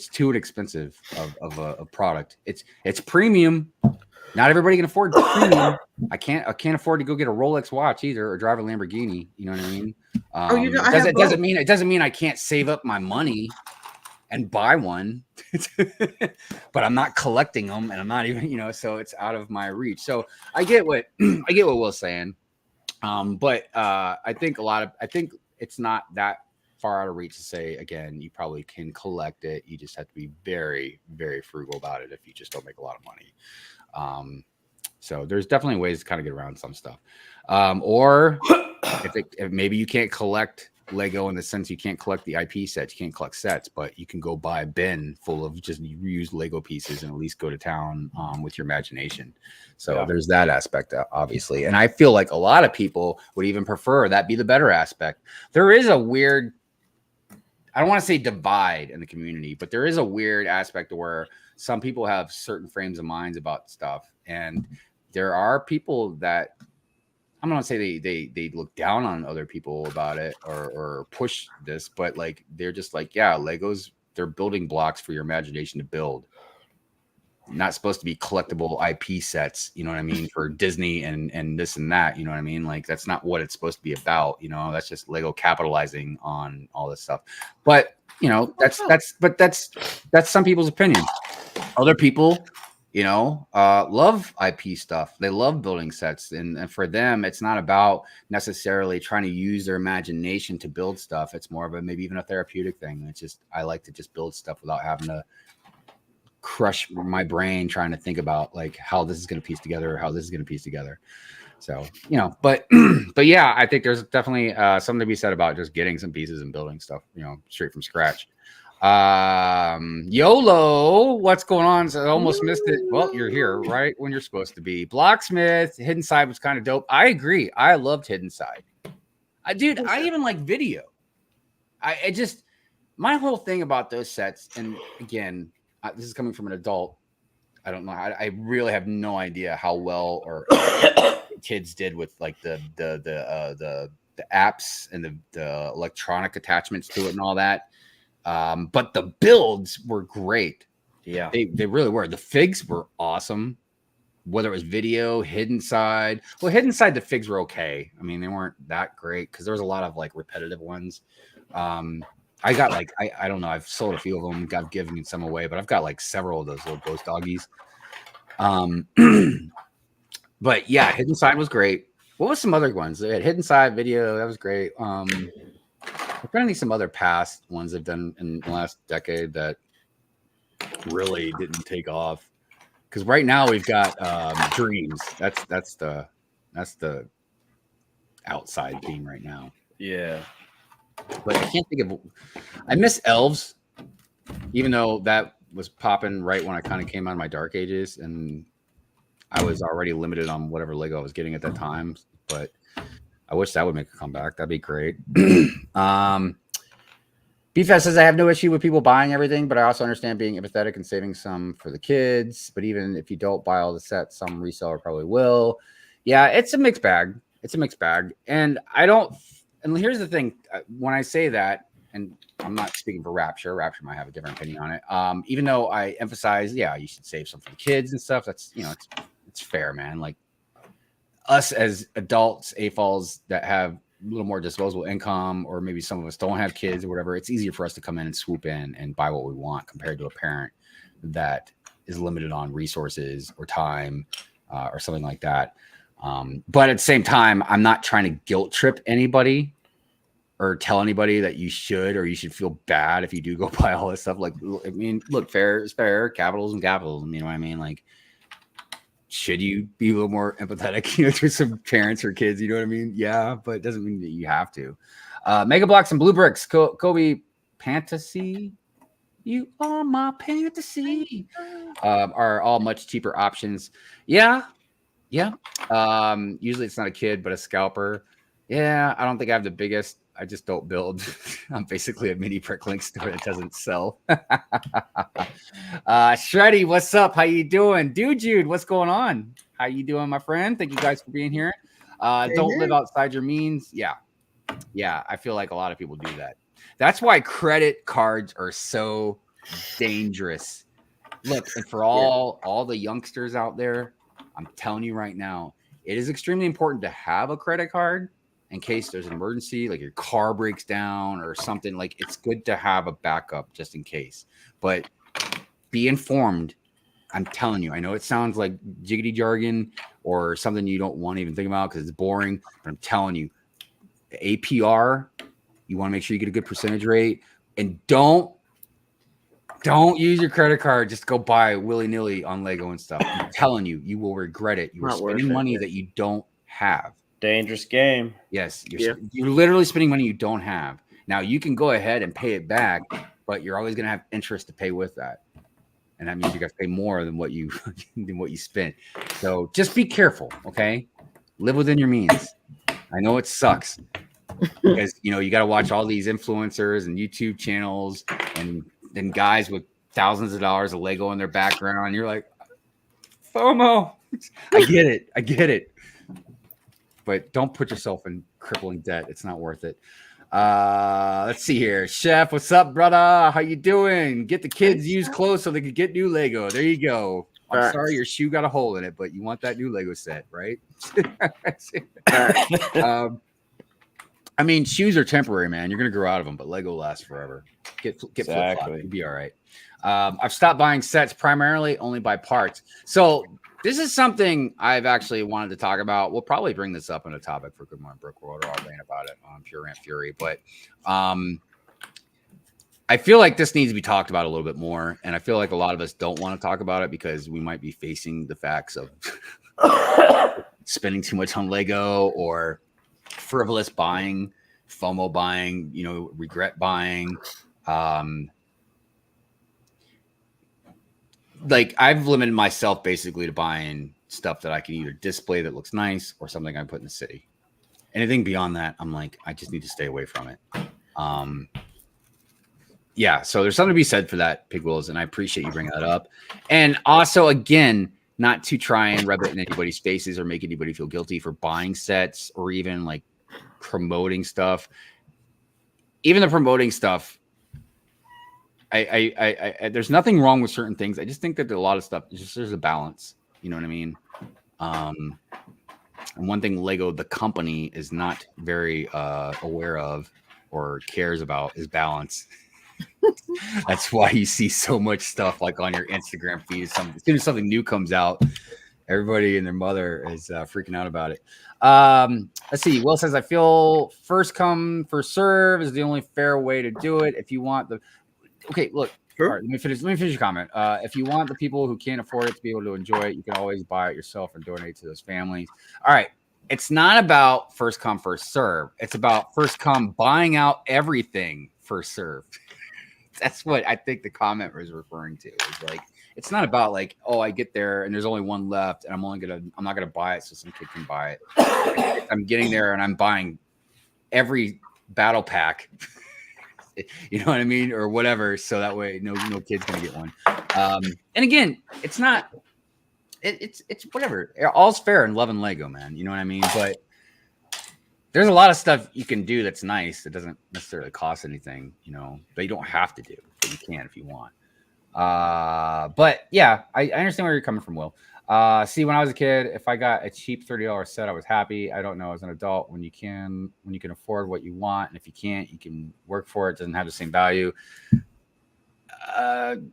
too inexpensive of a product. It's premium. Not everybody can afford premium. I can't afford to go get a Rolex watch either or drive a Lamborghini. You know what I mean? It doesn't mean I can't save up my money and buy one, but I'm not collecting them, and I'm not even, so it's out of my reach. So I get what Will's saying. But I think it's not that far out of reach to say, again, you probably can collect it. You just have to be very, very frugal about it if you just don't make a lot of money. So there's definitely ways to kind of get around some stuff. Or if maybe you can't collect Lego in the sense you can't collect the IP sets, you can't collect sets, but you can go buy a bin full of just reused Lego pieces and at least go to town with your imagination. So there's that aspect, obviously. And I feel like a lot of people would even prefer that be the better aspect. There is a weird, I don't want to say divide in the community, but there is a weird aspect where some people have certain frames of minds about stuff. And there are people that, I'm not gonna say they look down on other people about it or push this, but like they're just like, yeah, Legos, they're building blocks for your imagination to build. Not supposed to be collectible IP sets, you know what I mean, for Disney and this and that, you know what I mean? Like that's not what it's supposed to be about, you know. That's just Lego capitalizing on all this stuff. But you know, that's some people's opinion. Other people, you know, love IP stuff. They love building sets. And for them, it's not about necessarily trying to use their imagination to build stuff. It's more of a, maybe even a therapeutic thing. It's just, I like to just build stuff without having to crush my brain trying to think about like how this is going to piece together or how this is going to piece together. So, you know, but yeah, I think there's definitely something to be said about just getting some pieces and building stuff, you know, straight from scratch. YOLO, what's going on? So I almost missed it. Well, you're here right when you're supposed to be. Blocksmith, Hidden Side was kind of dope. I agree. I loved Hidden Side. I even like video. I just, my whole thing about those sets, and again, this is coming from an adult. I don't know. I really have no idea how well or kids did with like the apps and the electronic attachments to it and all that. But the builds were great. Yeah, they really were. The figs were awesome. Whether it was video, Hidden Side. Well, Hidden Side, the figs were okay. I mean, they weren't that great because there was a lot of like repetitive ones. I got like, I don't know. I've sold a few of them. I've given some away, but I've got like several of those little ghost doggies. But yeah, Hidden Side was great. What was some other ones? They had Hidden Side video. That was great. Apparently some other past ones they've done in the last decade that really didn't take off. Because right now we've got Dreams. That's the outside theme right now. yeah. But I can't think of. I miss Elves, even though that was popping right when I kind of came out of my dark ages, and I was already limited on whatever Lego I was getting at that time. But I wish that would make a comeback. That'd be great. BFS says I have no issue with people buying everything, but I also understand being empathetic and saving some for the kids. But even if you don't buy all the sets, some reseller probably will. Yeah, it's a mixed bag. And I don't. And here's the thing: when I say that, and I'm not speaking for Rapture might have a different opinion on it. Even though I emphasize, yeah, you should save some for the kids and stuff. That's, you know, it's fair, man. Like us as adults, AFOLs that have a little more disposable income, or maybe some of us don't have kids or whatever, it's easier for us to come in and swoop in and buy what we want compared to a parent that is limited on resources or time or something like that. But at the same time, I'm not trying to guilt trip anybody or tell anybody that you should, or you should feel bad if you do go buy all this stuff. Like, I mean, look, fair is fair. Capitalism, you know what I mean? Like, should you be a little more empathetic, you know, to some parents or kids? You know what I mean? Yeah, but it doesn't mean that you have to. Mega Blocks and Blue Bricks, Kobe Fantasy, you are my fantasy, are all much cheaper options. Yeah. Usually it's not a kid, but a scalper. Yeah, I don't think I have the biggest. I just don't build. I'm basically a mini Bricklink store that doesn't sell. Shreddy, what's up? How you doing? Dude, Jude, what's going on? How you doing, my friend? Thank you guys for being here. Don't live outside your means. Yeah, I feel like a lot of people do that. That's why credit cards are so dangerous. Look, and for all the youngsters out there, I'm telling you right now, it is extremely important to have a credit card in case there's an emergency, like your car breaks down or something. Like, it's good to have a backup just in case. But be informed. I'm telling you, I know it sounds like jiggity jargon or something you don't want to even think about because it's boring, but I'm telling you, the APR You want to make sure you get a good percentage rate, and don't use your credit card just to go buy willy-nilly on Lego and stuff. I'm telling you, you will regret it. You are Not worth spending it, money yeah. that you don't have. Dangerous game. Yes, Yeah. you're literally spending money you don't have. Now you can go ahead and pay it back, but you're always going to have interest to pay with that, and that means you got to pay more than what you spent. So just be careful, okay? Live within your means. I know it sucks because you got to watch all these influencers and YouTube channels and then guys with thousands of dollars of Lego in their background. You're like, FOMO. I get it. But don't put yourself in crippling debt. It's not worth it. Let's see here. Chef, what's up, brother? How you doing? Get the kids used clothes so they can get new Lego. There you go. I'm sorry your shoe got a hole in it, but you want that new Lego set, right? I mean, shoes are temporary, man. You're gonna grow out of them, but Lego lasts forever. Get flip-flop. You'll be all right. I've stopped buying sets primarily only by parts. So this is something I've actually wanted to talk about. We'll probably bring this up in a topic for Good Morning Brick World, or I'll rant about it on Pure Rant Fury. But I feel like this needs to be talked about a little bit more, and I feel like a lot of us don't want to talk about it because we might be facing the facts of spending too much on Lego or frivolous buying, FOMO buying, regret buying. Like I've limited myself basically to buying stuff that I can either display that looks nice or something I put in the city. Anything beyond that, I'm like, I just need to stay away from it. Yeah, so there's something to be said for that, Pig Wills, and I appreciate you bringing that up. And also, again, not to try and rub it in anybody's faces or make anybody feel guilty for buying sets or even like promoting stuff. Even the promoting stuff, I there's nothing wrong with certain things. I just think that a lot of stuff, there's a balance. You know what I mean? And one thing Lego, the company, is not very aware of or cares about is balance. That's why you see so much stuff like on your Instagram feed. As soon as something new comes out, everybody and their mother is freaking out about it. Let's see. Will says, I feel first come, first serve is the only fair way to do it. If you want the... Okay, look. Sure. All right, let me finish your comment. If you want the people who can't afford it to be able to enjoy it, you can always buy it yourself and donate to those families. All right. It's not about first come, first serve. It's about first come, buying out everything first serve. That's what I think the comment was referring to. It's like, it's not about like, oh, I get there and there's only one left and I'm not gonna buy it so some kid can buy it. I'm getting there and I'm buying every battle pack, you know what I mean, or whatever, so that way no kid's gonna get one. And again, it's not, it's whatever. All's fair in love and Lego, man. You know what I mean? But there's a lot of stuff you can do that's nice that doesn't necessarily cost anything, but you don't have to do, but you can if you want. But yeah, I understand where you're coming from, Will. See, when I was a kid, if I got a cheap $30 set, I was happy. I don't know, as an adult, when you can afford what you want, and if you can't, you can work for it. It doesn't have the same value. I'm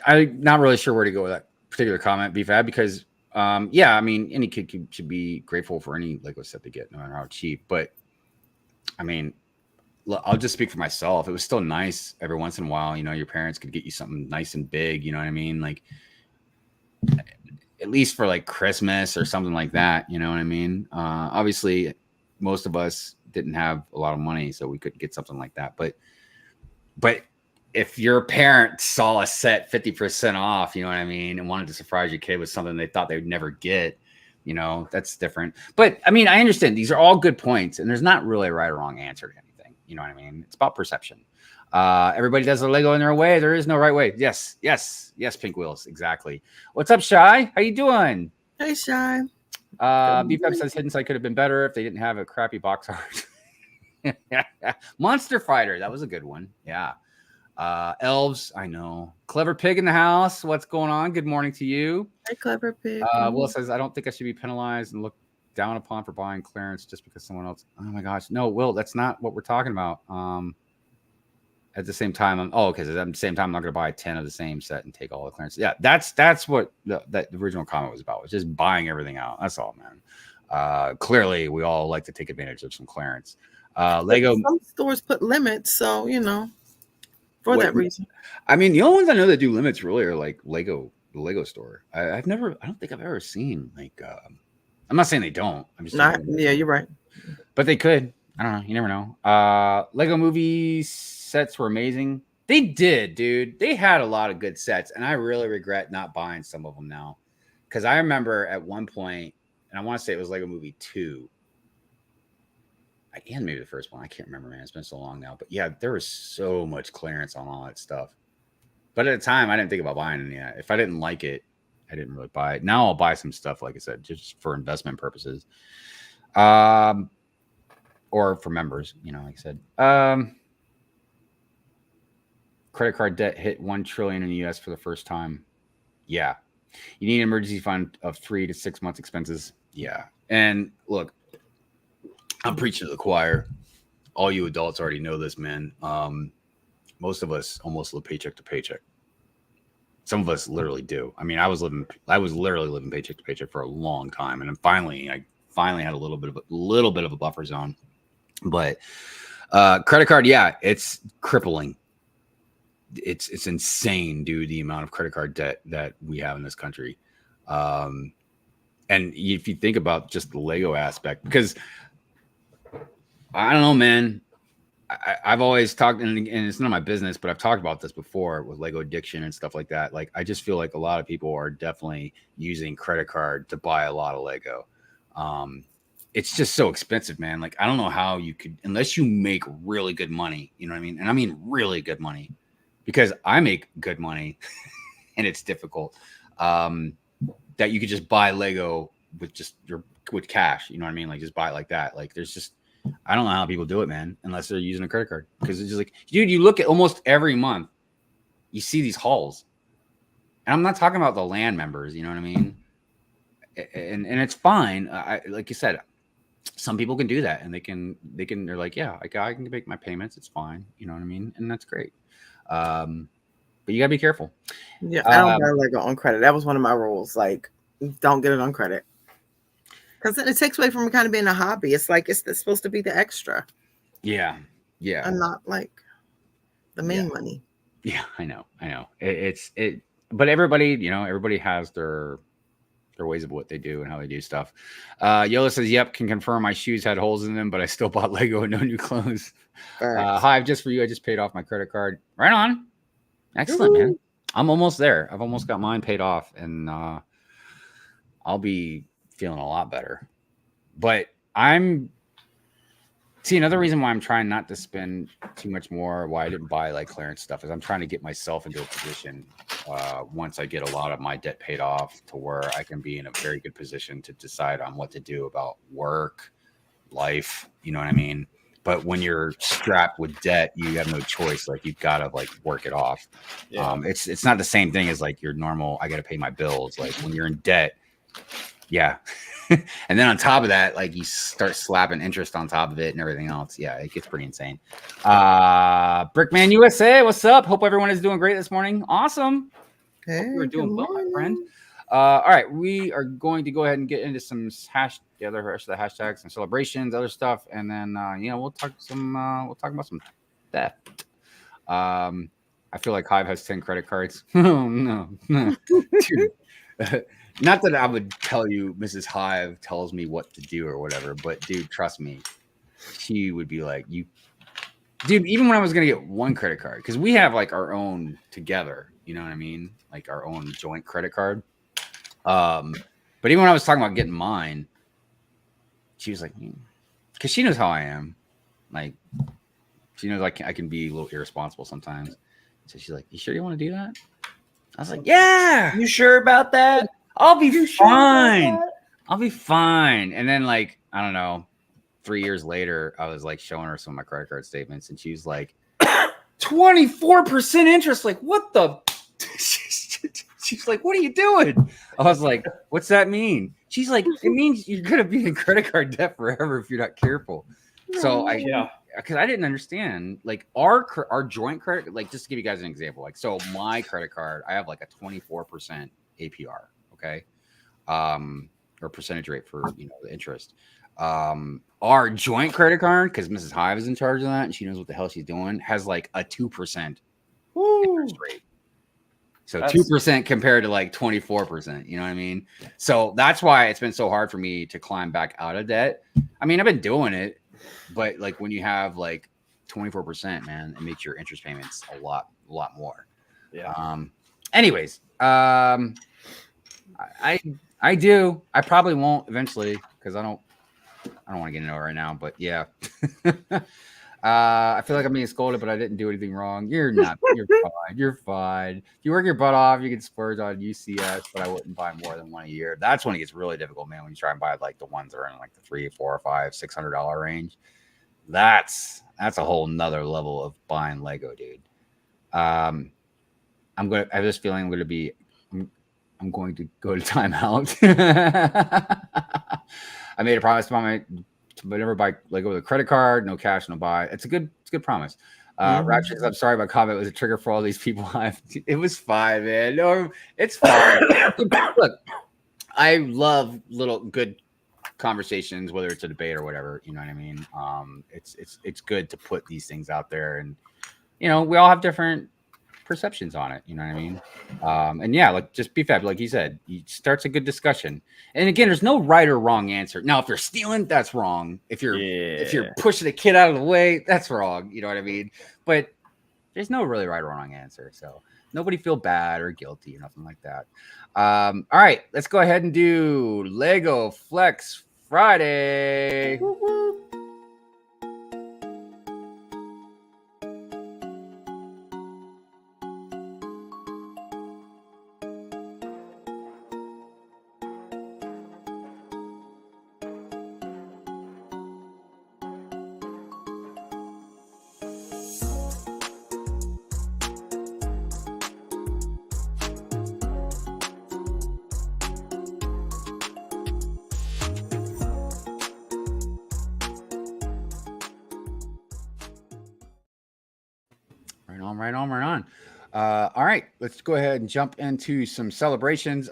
not really sure where to go with that particular comment, BFAB, because yeah, I mean, any kid should be grateful for any Lego set they get, no matter how cheap. But I mean, I'll just speak for myself. It was still nice every once in a while. Your parents could get you something nice and big. You know what I mean? Like, at least for like Christmas or something like that. You know what I mean? Obviously, most of us didn't have a lot of money, so we couldn't get something like that. But if your parent saw a set 50% off, you know what I mean, and wanted to surprise your kid with something they thought they would never get, that's different. But I mean, I understand these are all good points, and there's not really a right or wrong answer to anything. You know what I mean? It's about perception. Everybody does the Lego in their way. There is no right way. Yes, Pink Wheels, exactly. What's up, Shy? How you doing? Hey, Shy. BFF says Hidden Side could have been better if they didn't have a crappy box art. Monster Fighter, that was a good one. Yeah. Elves, I know. Clever Pig in the house. What's going on? Good morning to you. Hey, Clever Pig. Will says, I don't think I should be penalized and looked down upon for buying clearance just because someone else. Oh my gosh. No, Will, that's not what we're talking about. At the same time, at the same time, I'm not going to buy 10 of the same set and take all the clearance. Yeah, that's what that original comment was about. Was just buying everything out. That's all, man. Clearly, we all like to take advantage of some clearance. Lego. Some stores put limits, so for What- that reason. I mean, the only ones I know that do limits really are like Lego, the Lego store. I don't think I've ever seen like. I'm not saying they don't. I'm just Not, saying, yeah, you're right. but they could. I don't know. You never know. Lego movie sets were amazing. They did, dude. They had a lot of good sets, and I really regret not buying some of them now, because I remember at one point, and I want to say it was Lego Movie 2. And maybe the first one. I can't remember, man. It's been so long now. But yeah, there was so much clearance on all that stuff. But at the time, I didn't think about buying it yet. If I didn't like it, I didn't really buy it. Now I'll buy some stuff, like I said, just for investment purposes. Or for members, like I said. Credit card debt hit 1 trillion in the US for the first time. Yeah. You need an emergency fund of 3 to 6 months expenses. Yeah. And look, I'm preaching to the choir. All you adults already know this, man. Most of us almost live paycheck to paycheck. Some of us literally do. I mean, I was literally living paycheck to paycheck for a long time, and then I finally had a little bit of a buffer zone. But credit card, yeah, it's crippling. It's insane, dude, the amount of credit card debt that we have in this country. And if you think about just the Lego aspect, because I don't know, man. I've always talked, and it's none of my business, but I've talked about this before with Lego addiction and stuff like that. Like, I just feel like a lot of people are definitely using credit card to buy a lot of Lego. It's just so expensive, man. Like, I don't know how you could, unless you make really good money, you know what I mean? And I mean really good money, because I make good money and it's difficult, that you could just buy Lego with cash, you know what I mean? Like, just buy it like that. Like, I don't know how people do it, man, unless they're using a credit card. Because it's just like, dude, you look at almost every month, you see these hauls. And I'm not talking about the land members, you know what I mean? And it's fine. Like you said, some people can do that, and they're like, yeah, I can make my payments. It's fine. You know what I mean? And that's great. But you gotta be careful. Yeah, I don't buy Lego on credit. That was one of my rules. Like, don't get it on credit. Because it takes away from kind of being a hobby. It's like it's supposed to be the extra. Yeah. And not like the main money. Yeah, I know. But everybody has their ways of what they do and how they do stuff. Yola says, yep, can confirm my shoes had holes in them, but I still bought Lego and no new clothes. Hive, just for you, I just paid off my credit card. Right on. Excellent, man. I'm almost there. I've almost got mine paid off, and I'll be feeling a lot better. But another reason why I'm trying not to spend too much more, why I didn't buy like clearance stuff, is I'm trying to get myself into a position once I get a lot of my debt paid off, to where I can be in a very good position to decide on what to do about work, life, you know what I mean? But when you're strapped with debt, you have no choice. Like, you've got to like work it off. Yeah. It's not the same thing as like your normal, I got to pay my bills. Like, when you're in debt, yeah. And then on top of that, like, you start slapping interest on top of it and everything else. Yeah, it gets pretty insane. Brickman USA, what's up? Hope everyone is doing great this morning. Awesome. Hey, we're doing well, my friend. All right, we are going to go ahead and get into some the rest of the hashtags and celebrations, other stuff, and then we'll talk about some theft. I feel like Hive has 10 credit cards. Oh no. Dude. Not that I would tell you Mrs. Hive tells me what to do or whatever, but dude, trust me, she would be like, dude, even when I was going to get one credit card, because we have like our own together, you know what I mean? Like our own joint credit card. But even when I was talking about getting mine, she was like, because she knows how I am. Like, she knows I can be a little irresponsible sometimes. So she's like, you sure you want to do that? I was like, yeah. You sure about that? I'll be fine. I'll be fine. And then, like, I don't know, 3 years later, I was like showing her some of my credit card statements, and she was like, 24% interest. Like, what the? She's like, what are you doing? I was like, what's that mean? She's like, it means you're gonna be in credit card debt forever if you're not careful. So because I didn't understand, like, our joint credit, like, just to give you guys an example, like, so my credit card, I have like a 24% APR. Okay. or percentage rate for the interest. Our joint credit card, because Mrs. Hive is in charge of that and she knows what the hell she's doing, has like a 2% interest rate. So 2% compared to like 24%. You know what I mean? So that's why it's been so hard for me to climb back out of debt. I mean, I've been doing it, but like when you have like 24%, man, it makes your interest payments a lot more. Yeah. Anyways, I do. I probably won't eventually because I don't want to get into it right now. But yeah, I feel like I'm being scolded, but I didn't do anything wrong. You're not. You're fine. You're fine. If you work your butt off, you can splurge on UCS, but I wouldn't buy more than one a year. That's when it gets really difficult, man. When you try and buy like the ones that are in like the $300, $400, $500, $600 range, that's a whole nother level of buying Lego, dude. I have this feeling I'm going to go to timeout. I made a promise to never buy Lego with a credit card, no cash, no buy. It's a good promise. Rapture says, I'm sorry, my comment was a trigger for all these people. It was fine, man. No, it's fine. Look, I love little good conversations, whether it's a debate or whatever. You know what I mean? It's good to put these things out there, and we all have different perceptions on it. You know what I mean? And yeah, like just be fab, like you said, it starts a good discussion. And again, there's no right or wrong answer. Now, if you're stealing, that's wrong. If you're pushing a kid out of the way, that's wrong. You know what I mean? But there's no really right or wrong answer. So nobody feel bad or guilty or nothing like that. All right, let's go ahead and do Lego Flex Friday. Right on. All right, let's go ahead and jump into some celebrations.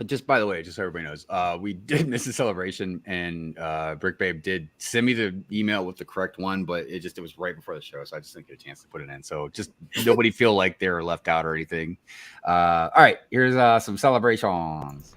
Just by the way, just so everybody knows, we did miss a celebration, and Brick Babe did send me the email with the correct one, but it was right before the show, so I just didn't get a chance to put it in. So just nobody feel like they're left out or anything. All right, here's some celebrations.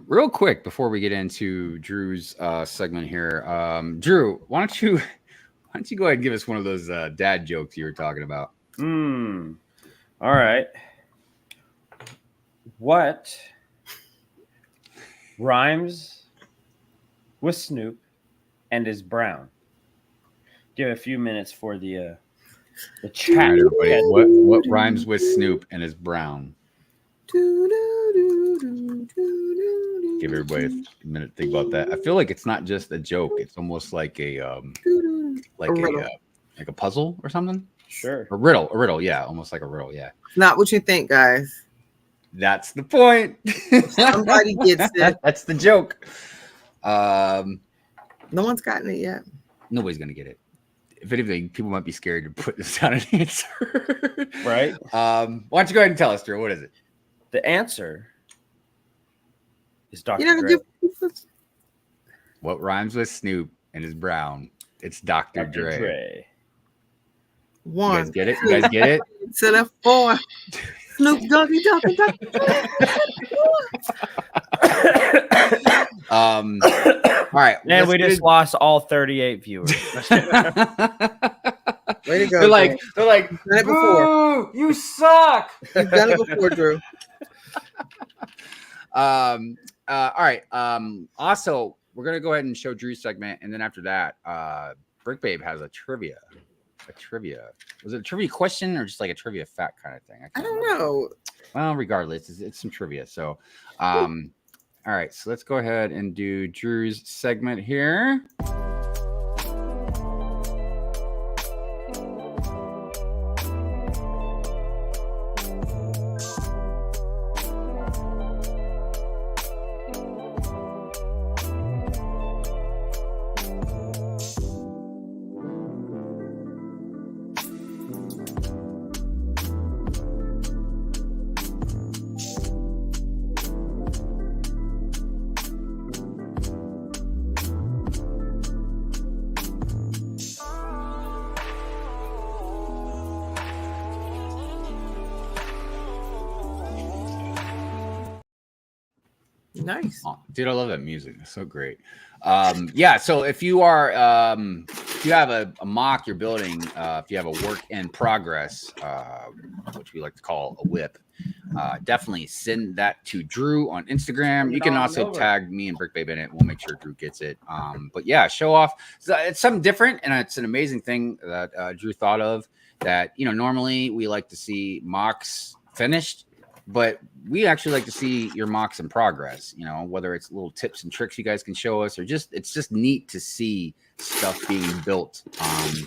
Real quick before we get into Drew's segment here, Drew, why don't you go ahead and give us one of those dad jokes you were talking about? All right. What rhymes with Snoop and is brown? Give a few minutes for the chat. Everybody, what rhymes with Snoop and is brown? Give everybody a minute to think about that. I feel like it's not just a joke; it's almost like a puzzle or something. Sure, a riddle. Yeah, almost like a riddle. Yeah, not what you think, guys. That's the point. Somebody gets it. That's the joke. No one's gotten it yet. Nobody's gonna get it. If anything, people might be scared to put this down an answer. Right. Why don't you go ahead and tell us, Drew? What is it? The answer is Dr. Dre. What rhymes with Snoop and is brown? It's Dr. Dre. One. You guys get it? You guys get it? To the 4. Snoop Doggy Doggy Doggy. All right. And we just lost all 38 viewers. Way to go. They're like, You've done it before. You suck. You've done it before, Drew. All right. Also, we're gonna go ahead and show Drew's segment, and then after that, Brick Babe has a trivia. Was it a trivia question or just like a trivia fact kind of thing? I don't know. Well, regardless, it's some trivia. So, all right. So let's go ahead and do Drew's segment here. Nice. Oh, dude, I love that music. It's so great. Yeah, so if you are if you have a mock you're building, if you have a work in progress, which we like to call a whip, definitely send that to Drew on Instagram. You can also tag me and Brickbabe in it. We'll make sure Drew gets it. But yeah, show off. So it's something different, and it's an amazing thing that Drew thought of. That normally we like to see mocks finished, but we actually like to see your mocks in progress, whether it's little tips and tricks you guys can show us, or it's just neat to see stuff being built.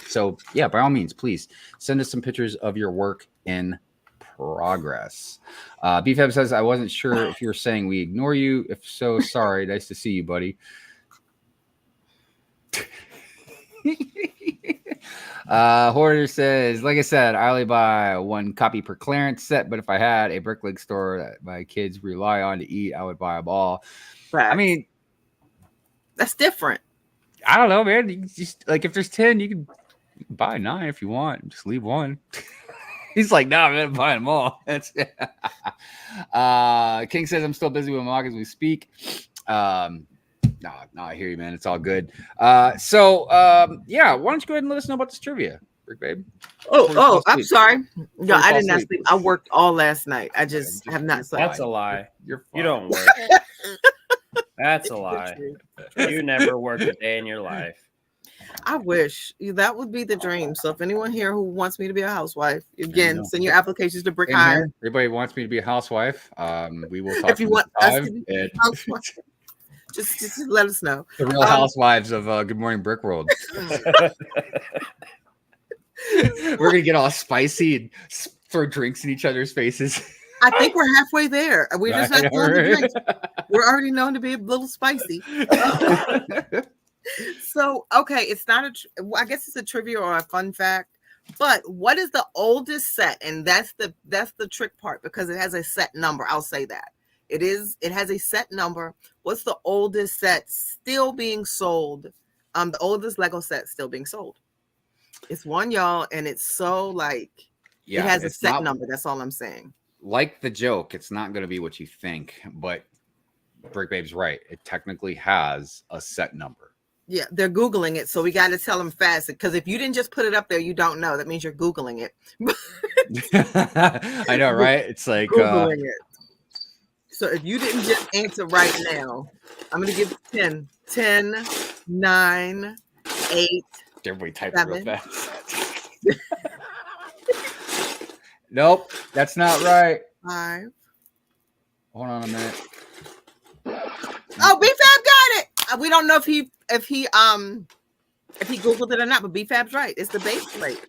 So yeah, by all means, please send us some pictures of your work in progress. BFAB says, I wasn't sure if you were saying we ignore you. If so, sorry. Nice to see you, buddy. Hoarder says, like I said, I only buy one copy per clearance set, but if I had a brickleg store that my kids rely on to eat, I would buy them all. Facts. I mean, that's different. I don't know, man. You just like if there's 10, you can buy 9 if you want. Just leave one. He's like, no, I'm gonna buy them all. That's King says I'm still busy with mock as we speak. No, I hear you, man. It's all good. So yeah, why don't you go ahead and let us know about this trivia, Brick Babe? Oh, I'm sorry. No, I did not sleep. I worked all last night. I just have not slept. That's a lie. You don't work. That's a lie. You never work a day in your life. I wish that would be the dream. So if anyone here who wants me to be a housewife, again, send your applications to Brick Hive. Everybody wants me to be a housewife. We will talk. If you want us to be a housewife. Just let us know. The Real Housewives of Good Morning Brick World. We're gonna get all spicy and throw drinks in each other's faces. I think we're halfway there. We're just not doing the drinks. We're already known to be a little spicy. So okay, it's not I guess it's a trivia or a fun fact. But what is the oldest set? And that's the trick part because it has a set number. I'll say that. It has a set number. What's the oldest set still being sold? The oldest Lego set still being sold. It's one, y'all, and it's so it has a set number. That's all I'm saying. Like the joke, it's not going to be what you think, but Brick Babe's right. It technically has a set number. Yeah, they're Googling it, so we got to tell them fast because if you didn't just put it up there, you don't know. That means you're Googling it. I know, right? It's like Googling it. So if you didn't just answer right now, I'm going to give 10, 9, 8. Everybody type it real fast. Nope, that's not right. 5. Hold on a minute. Oh, BFAB got it. We don't know if he Googled it or not, but BFAB's right. It's the base plate.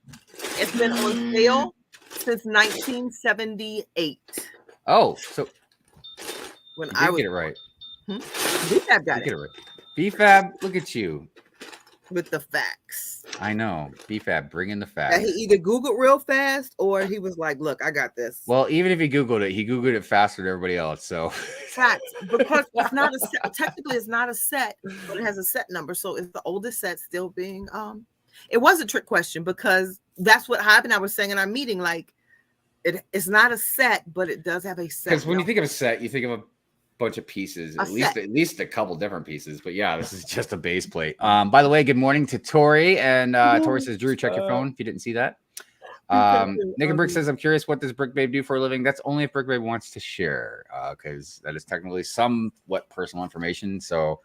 It's been on sale since 1978. Oh, so when I get it right. BFAB got it. Get it right. BFAB, look at you with the facts. I know. BFAB, bringing the facts. He either Googled real fast or he was like, look, I got this. Well, even if he Googled it faster than everybody else. So facts, because it's not a set. Technically, it's not a set, but it has a set number. So is the oldest set still being it was a trick question because that's what happened. I was saying in our meeting, like it's not a set, but it does have a set. Because when you think of a set, you think of a bunch of pieces, at least a couple different pieces. But yeah, this is just a base plate. By the way, good morning to Tori. And Tori says, Drew, check your phone if you didn't see that. Nick and Brick says, I'm curious, what does Brick Babe do for a living? That's only if Brick Babe wants to share, because that is technically somewhat personal information. So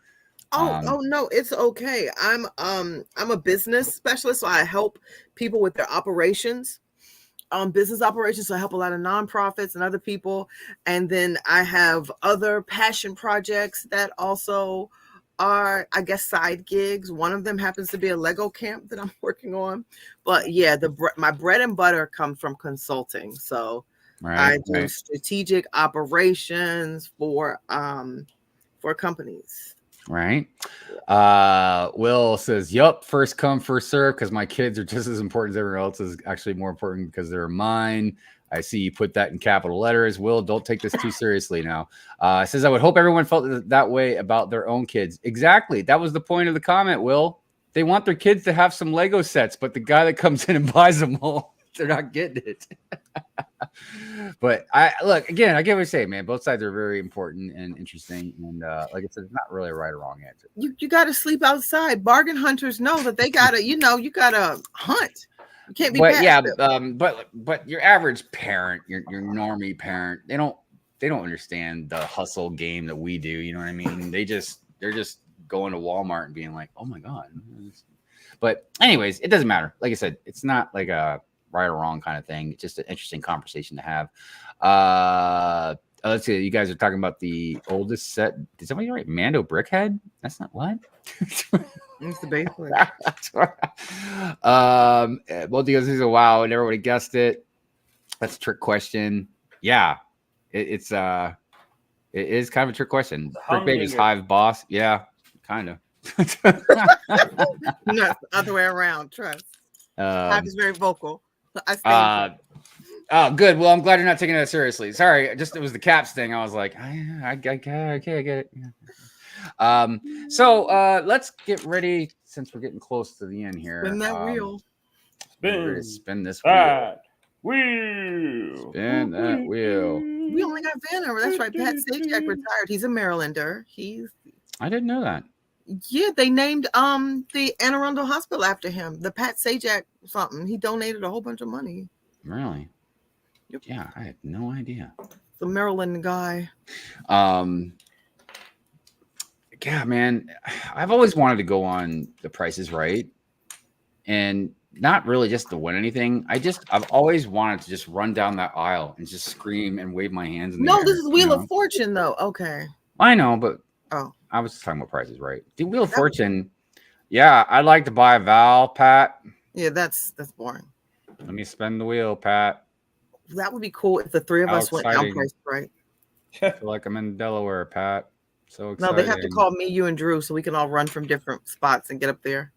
oh no, it's okay. I'm a business specialist, so I help people with their operations. Business operations. So I help a lot of nonprofits and other people. And then I have other passion projects that also are, I guess, side gigs. One of them happens to be a Lego camp that I'm working on. But yeah, my bread and butter comes from consulting. So I do strategic operations for companies. Right. Will says, yup, first come, first serve, because my kids are just as important as everyone else. Is actually more important because they're mine. I see you put that in capital letters. Will, don't take this too seriously now. Says, I would hope everyone felt that way about their own kids. Exactly. That was the point of the comment, Will. They want their kids to have some Lego sets, but the guy that comes in and buys them all They're not getting it. But I look again. I get what you say, man. Both sides are very important and interesting, and like I said, it's not really a right or wrong answer. You got to sleep outside. Bargain hunters know that they gotta, you gotta hunt. You can't be. But yeah, passive. but your average parent, your normie parent, they don't understand the hustle game that we do. You know what I mean? They're just going to Walmart and being like, oh my god. But anyways, it doesn't matter. Like I said, it's not like a right or wrong kind of thing. It's just an interesting conversation to have. Let's see. You guys are talking about the oldest set. Did somebody write Mando Brickhead? That's not what. It's the basement. Both of you guys a wow, and everybody guessed it. That's a trick question. Yeah, it is kind of a trick question. Brickbabe is Hive boss. Yeah, kind of. No, the other way around. Trust. Hive is very vocal. Oh, good. Well, I'm glad you're not taking that seriously. Sorry, it was the caps thing. I was like, I get it. So let's get ready since we're getting close to the end here. Spin that wheel. Spin this wheel. Wheel. Spin that wheel. We only got Vanner. That's right. Pat Sajak retired. He's a Marylander. I didn't know that. Yeah, they named the Anne Arundel Hospital after him. The Pat Sajak something. He donated a whole bunch of money. Really? Yep. Yeah, I had no idea. The Maryland guy. Yeah, man. I've always wanted to go on The Price is Right. And not really just to win anything. I've always wanted to just run down that aisle and just scream and wave my hands in the air. No, this is Wheel of Fortune, though. Okay. I know, but I was just talking about Price is Right. The Wheel of Fortune. Yeah, I'd like to buy a Val, Pat. Yeah, that's boring. Let me spin the wheel, Pat. That would be cool if the three of us went down Price is Right. I feel like I'm in Delaware, Pat. So exciting. No, they have to call me, you, and Drew so we can all run from different spots and get up there.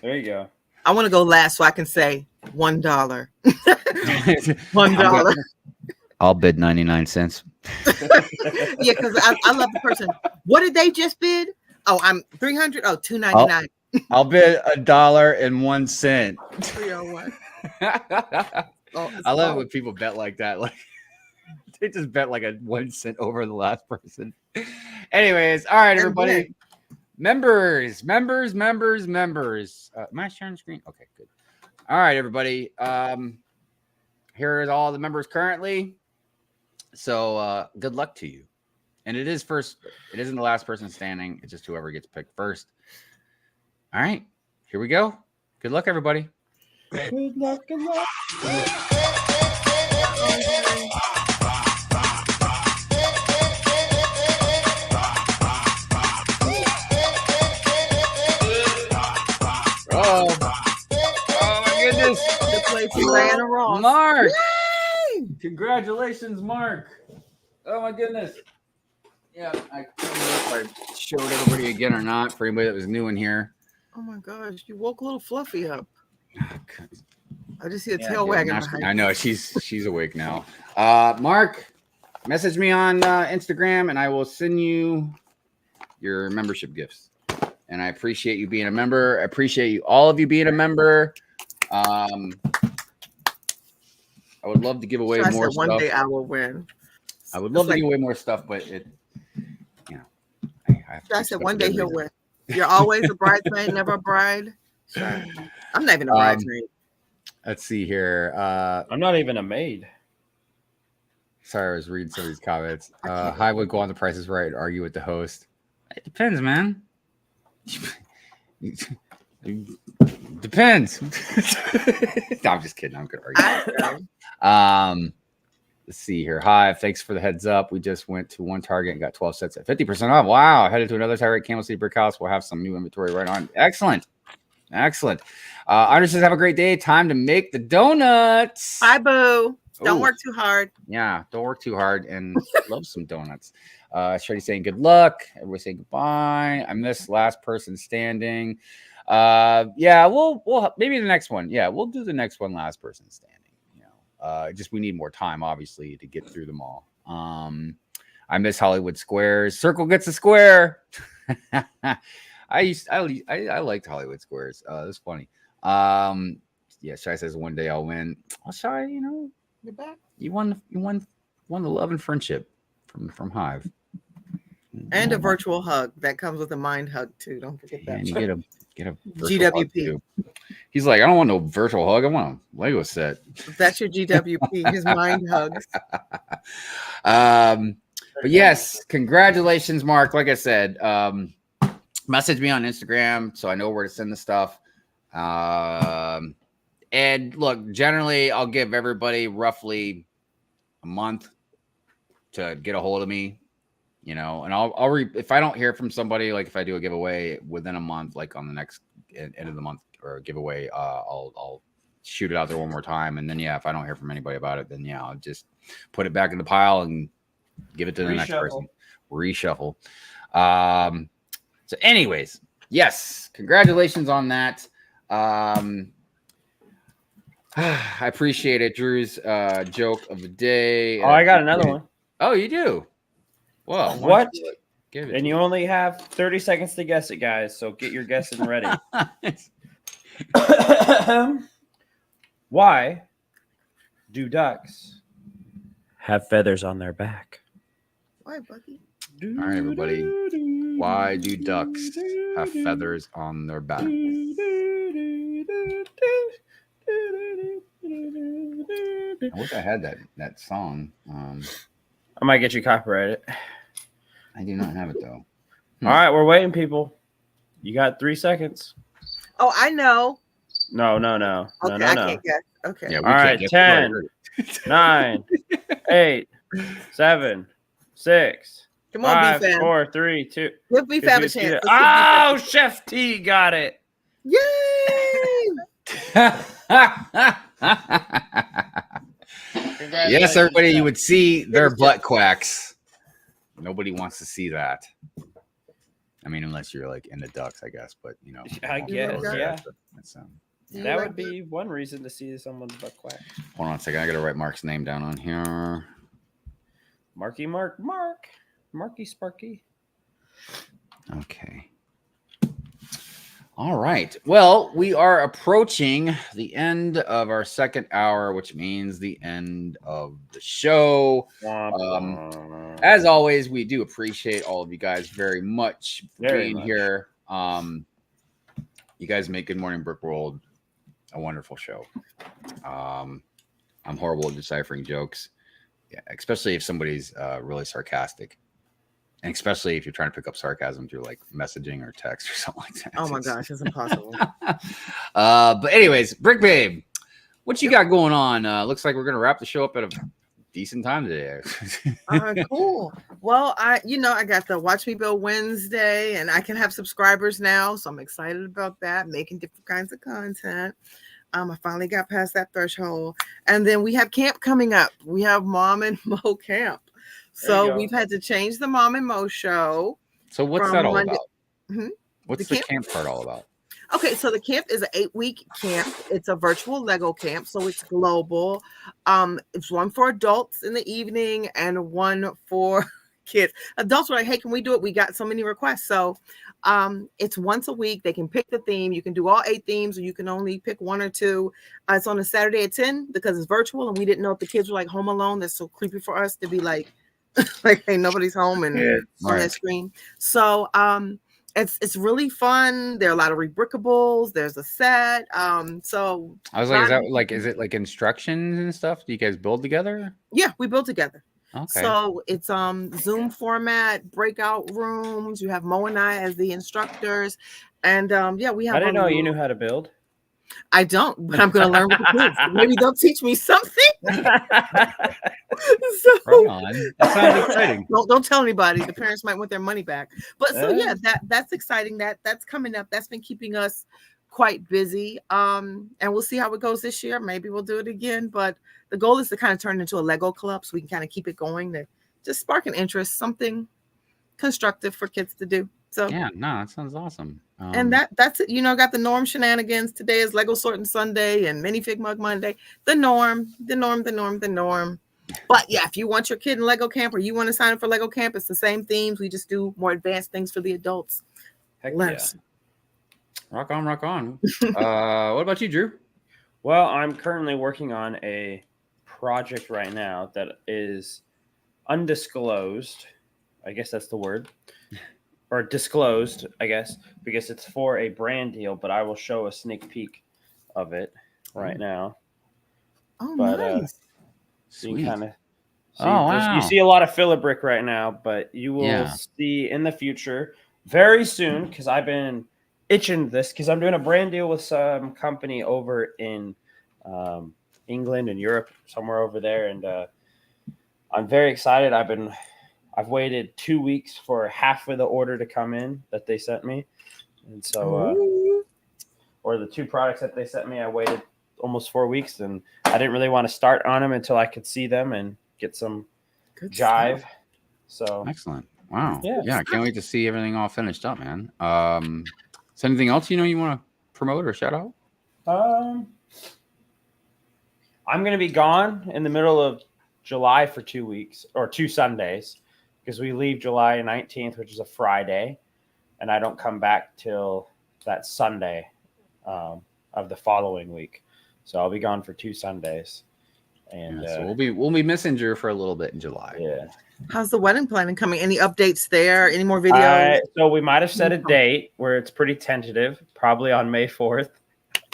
There you go. I want to go last so I can say $1. $1. I'll bid 99 cents. Yeah, because I love the person. What did they just bid? Oh, I'm 300. Oh, $2.99. I'll bid $1.01. 301. I love it when people bet like that. Like they just bet like a 1 cent over the last person. Anyways, all right, everybody. Members. Am I sharing the screen? Okay, good. All right, everybody. Here are all the members currently. So good luck to you. And it is first. It isn't the last person standing. It's just whoever gets picked first. All right, here we go. Good luck, everybody. Good luck. Oh my goodness. The place Diana Ross. Mark. Yay! Congratulations, Mark. Oh my goodness. Yeah, I don't know if I showed everybody again or not for anybody that was new in here. Oh my gosh, you woke little Fluffy up. I just see a Yeah, tail wagging behind I know she's awake now. Mark, message me on Instagram and I will send you your membership gifts. And I appreciate you being a member. I appreciate you, all of you being a member. I would love to give away more stuff. One day I will win. I would love to give away more stuff, but it, I said one day he'll win. You're always a bridesmaid, never a bride. Sure. I'm not even a bridesmaid. Let's see here. I'm not even a maid. Sorry, I was reading some of these comments. I would go on The Price is Right and argue with the host. It depends, man. Depends. No, I'm just kidding. I'm gonna argue. Let's see here. Hive, thanks for the heads up. We just went to one Target and got 12 sets at 50% off. Wow. Headed to another Target, Camel City Brick House. We'll have some new inventory right on. Excellent. Anders says, have a great day. Time to make the donuts. Bye, boo. Don't work too hard. Yeah, don't work too hard and love some donuts. Shreddy saying good luck. Everybody saying goodbye. I missed last person standing. Yeah, we'll maybe the next one. Yeah, we'll do the next one last person standing. Just we need more time, obviously, to get through them all. I miss Hollywood Squares. Circle gets a square. I liked Hollywood Squares. It was funny. Yeah, Shy says one day I'll win. Well, Shy, you know, You're back. you won the love and friendship from Hive. And a virtual hug that comes with a mind hug too. Don't forget that. And you get a virtual hug, GWP. too. He's like, I don't want no virtual hug. I want a Lego set. That's your GWP. His mind hugs. But yes, congratulations, Mark. Like I said, message me on Instagram so I know where to send the stuff. And look, generally, I'll give everybody roughly a month to get a hold of me, you know, and I'll if I don't hear from somebody, like if I do a giveaway within a month, like on the next end of the month or giveaway, I'll shoot it out there one more time. And then, yeah, if I don't hear from anybody about it, then yeah, I'll just put it back in the pile and give it to the next person. Reshuffle. So anyways, yes, congratulations on that. I appreciate it. Drew's joke of the day. Oh, I got another one. Oh, you do? Well, What? Give it And to you only have 30 seconds to guess it, guys. So get your guessing ready. Why do ducks have feathers on their back? Why, Bucky? All right, everybody. Why do ducks have feathers on their back? I wish I had that song. I might get you copyrighted. I do not have it though. All right, we're waiting, people. You got 3 seconds. Oh, I know. No. Okay, No. I can't guess. Okay. Yeah, All right, 10, 9, 8, 7, 6, Come on, 5, B-Fam. 4, 3, 2. Give B-Fam a chance. Oh, Chef T got it. Yay! Yes, everybody, you would see their butt quacks. Nobody wants to see that. I mean, unless you're like into ducks, I guess. But you know, I guess, yeah. That's, That would be one reason to see someone's butt quack. hold on a second. I gotta write Mark's name down on here. Marky Sparky. Okay. All right. Well, we are approaching the end of our second hour, which means the end of the show. As always, we do appreciate all of you guys very much for being here. You guys make Good Morning Brick World a wonderful show. I'm horrible at deciphering jokes, yeah, especially if somebody's really sarcastic. And especially if you're trying to pick up sarcasm through like messaging or text or something like that. Oh my gosh, it's impossible. But anyways, Brick Babe, what you got going on? Looks like we're gonna wrap the show up at a decent time today. Cool. Well, I got the Watch Me Build Wednesday, and I can have subscribers now, so I'm excited about that. Making different kinds of content. I finally got past that threshold, and then we have camp coming up. We have Mom and Mo camp. So we've had to change the Mom and Mo show. So what's that all Monday. about? Mm-hmm. What's the camp part all about? Okay, so the camp is an 8-week camp. It's a virtual Lego camp, so it's global. It's one for adults in the evening and one for kids. Adults were like, hey, can we do it? We got so many requests. So it's once a week. They can pick the theme. You can do all 8 themes, or you can only pick 1 or 2. It's on a Saturday at 10 because it's virtual, and we didn't know if the kids were like home alone. That's so creepy for us to be like, like, hey, nobody's home and on that screen. So it's really fun. There are a lot of rebrickables. There's a set. So I was like, is it like instructions and stuff? Do you guys build together? Yeah, we build together. Okay. So it's Zoom format, breakout rooms. You have Mo and I as the instructors, and yeah, we have. I didn't know you knew how to build. I don't, but I'm going to learn with the kids. Maybe they'll teach me something. So, right on. That sounds exciting. Don't tell anybody. The parents might want their money back. But so yeah, that's exciting. That's coming up. That's been keeping us quite busy. And we'll see how it goes this year. Maybe we'll do it again. But the goal is to kind of turn it into a Lego club so we can kind of keep it going, to just spark an interest, something constructive for kids to do. So yeah, no, that sounds awesome. And that's it. Got the norm shenanigans. Today is Lego sorting Sunday and minifig mug Monday. The norm. But yeah, if you want your kid in Lego camp, or you want to sign up for Lego camp, it's the same themes. We just do more advanced things for the adults. Heck Less. Rock on. What about you, Drew? Well, I'm currently working on a project right now that is undisclosed. I guess that's the word. Or disclosed, I guess, because it's for a brand deal, but I will show a sneak peek of it right now. Oh, But nice. you Sweet. kind of see, Oh, wow. you see a lot of filler brick right now, but you will Yeah. see in the future very soon, because I've been itching this, because I'm doing a brand deal with some company over in England and Europe, somewhere over there, and I'm very excited. I've waited 2 weeks for half of the order to come in that they sent me, and so Ooh. or the 2 products that they sent me, I waited almost 4 weeks, and I didn't really want to start on them until I could see them and get some Good jive. stuff. So Excellent. Wow. Yeah. Yeah. I can't wait to see everything all finished up, man. Is there anything else you want to promote or shout out? I'm going to be gone in the middle of July for 2 weeks or 2 Sundays, because we leave July 19th, which is a Friday, and I don't come back till that Sunday of the following week. So I'll be gone for 2 Sundays. And Yeah, so we'll be missing Drew for a little bit in July. yeah. How's the wedding planning coming? Any updates there? Any more videos? So we might have set a date where it's pretty tentative, probably on May 4th.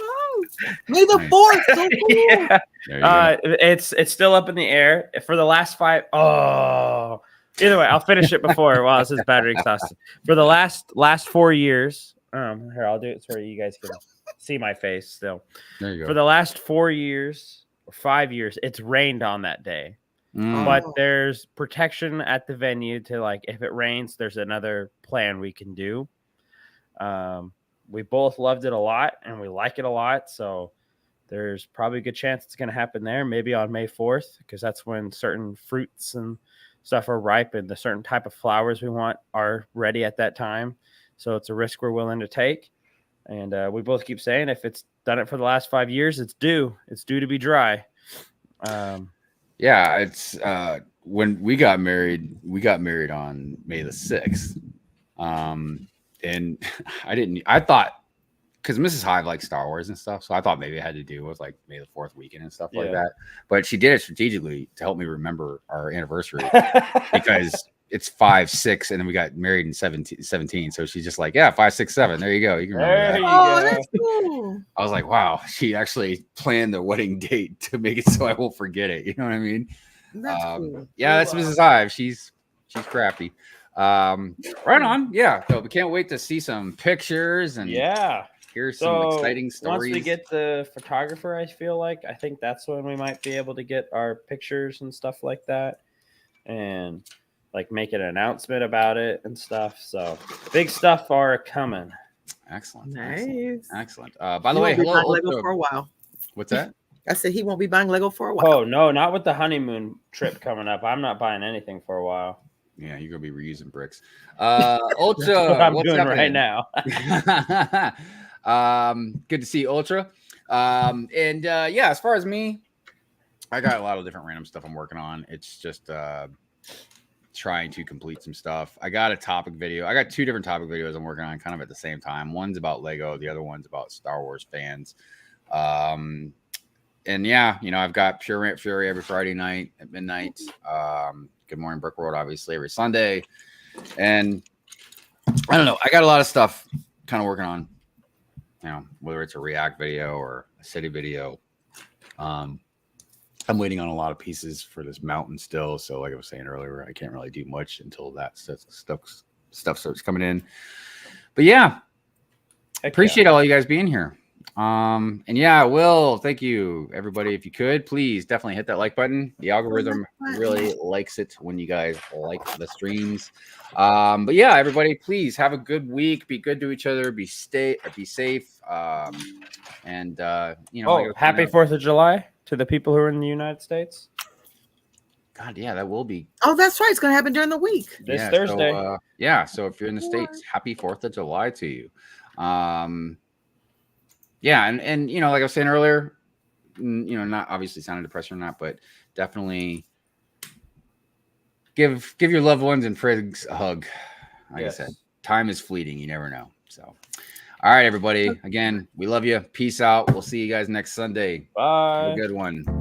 Oh, May the 4th. So cool. Yeah. There you go. It's still up in the air for the last 5. Oh, either way, I'll finish it before while this is battery exhausted. For the last 4 years, here I'll do it so you guys can see my face still. There you go. For the last 4 years or 5 years, it's rained on that day. Mm. But there's protection at the venue to, like, if it rains, there's another plan we can do. We both loved it a lot and we like it a lot. So there's probably a good chance it's going to happen there, maybe on May 4th, because that's when certain fruits and stuff are ripe and the certain type of flowers we want are ready at that time. So it's a risk we're willing to take. And we both keep saying if it's done it for the last 5 years, it's due to be dry. Yeah, it's when we got married on May the 6th. And I thought, because Mrs. Hive likes Star Wars and stuff, so I thought maybe it had to do with like May the 4th weekend and stuff like that. But she did it strategically to help me remember our anniversary because it's 5, 6, and then we got married in 17. So she's just like, yeah, 5, 6, 7. There you go. You can remember that. Oh, that's cool. I was like, wow, she actually planned the wedding date to make it so I won't forget it. You know what I mean? That's cool. Yeah, that's Mrs. Hive. She's crafty. Right on. Yeah. So we can't wait to see some pictures and hear some exciting stories. Once we get the photographer, I think that's when we might be able to get our pictures and stuff like that, and like make an announcement about it and stuff. So big stuff are coming. Excellent. Nice. Excellent. By the way, hello. Lego for a while. What's that? I said he won't be buying Lego for a while. Oh no, not with the honeymoon trip coming up. I'm not buying anything for a while. Yeah, you're gonna be reusing bricks. Ultra, That's what I'm what's doing happening? right now. Good to see Ultra. Yeah, as far as me, I got a lot of different random stuff I'm working on. It's just trying to complete some stuff. I got a topic video. I got 2 different topic videos I'm working on kind of at the same time. One's about Lego, the other one's about Star Wars fans. And yeah, I've got Pure Rant Fury every Friday night at midnight. Good Morning Brick World, obviously, every Sunday. And I don't know. I got a lot of stuff kind of working on, whether it's a React video or a city video. I'm waiting on a lot of pieces for this mountain still. So like I was saying earlier, I can't really do much until that stuff starts coming in. But yeah, I appreciate all you guys being here. And yeah, Will, thank you everybody. If you could, please definitely hit that like button. The algorithm really likes it when you guys like the streams. But yeah, everybody, please have a good week. Be good to each other. Be safe. And happy 4th of July to the people who are in the United States. God, yeah, that will be. Oh, that's right. It's going to happen during the week. This Thursday. So if you're in the States, happy 4th of July to you. Yeah, and like I was saying earlier, not obviously sounding depressing or not, but definitely give your loved ones and friends a hug. Like I said, time is fleeting. You never know. So, All right, everybody. Again, we love you. Peace out. We'll see you guys next Sunday. Have Bye. a good one.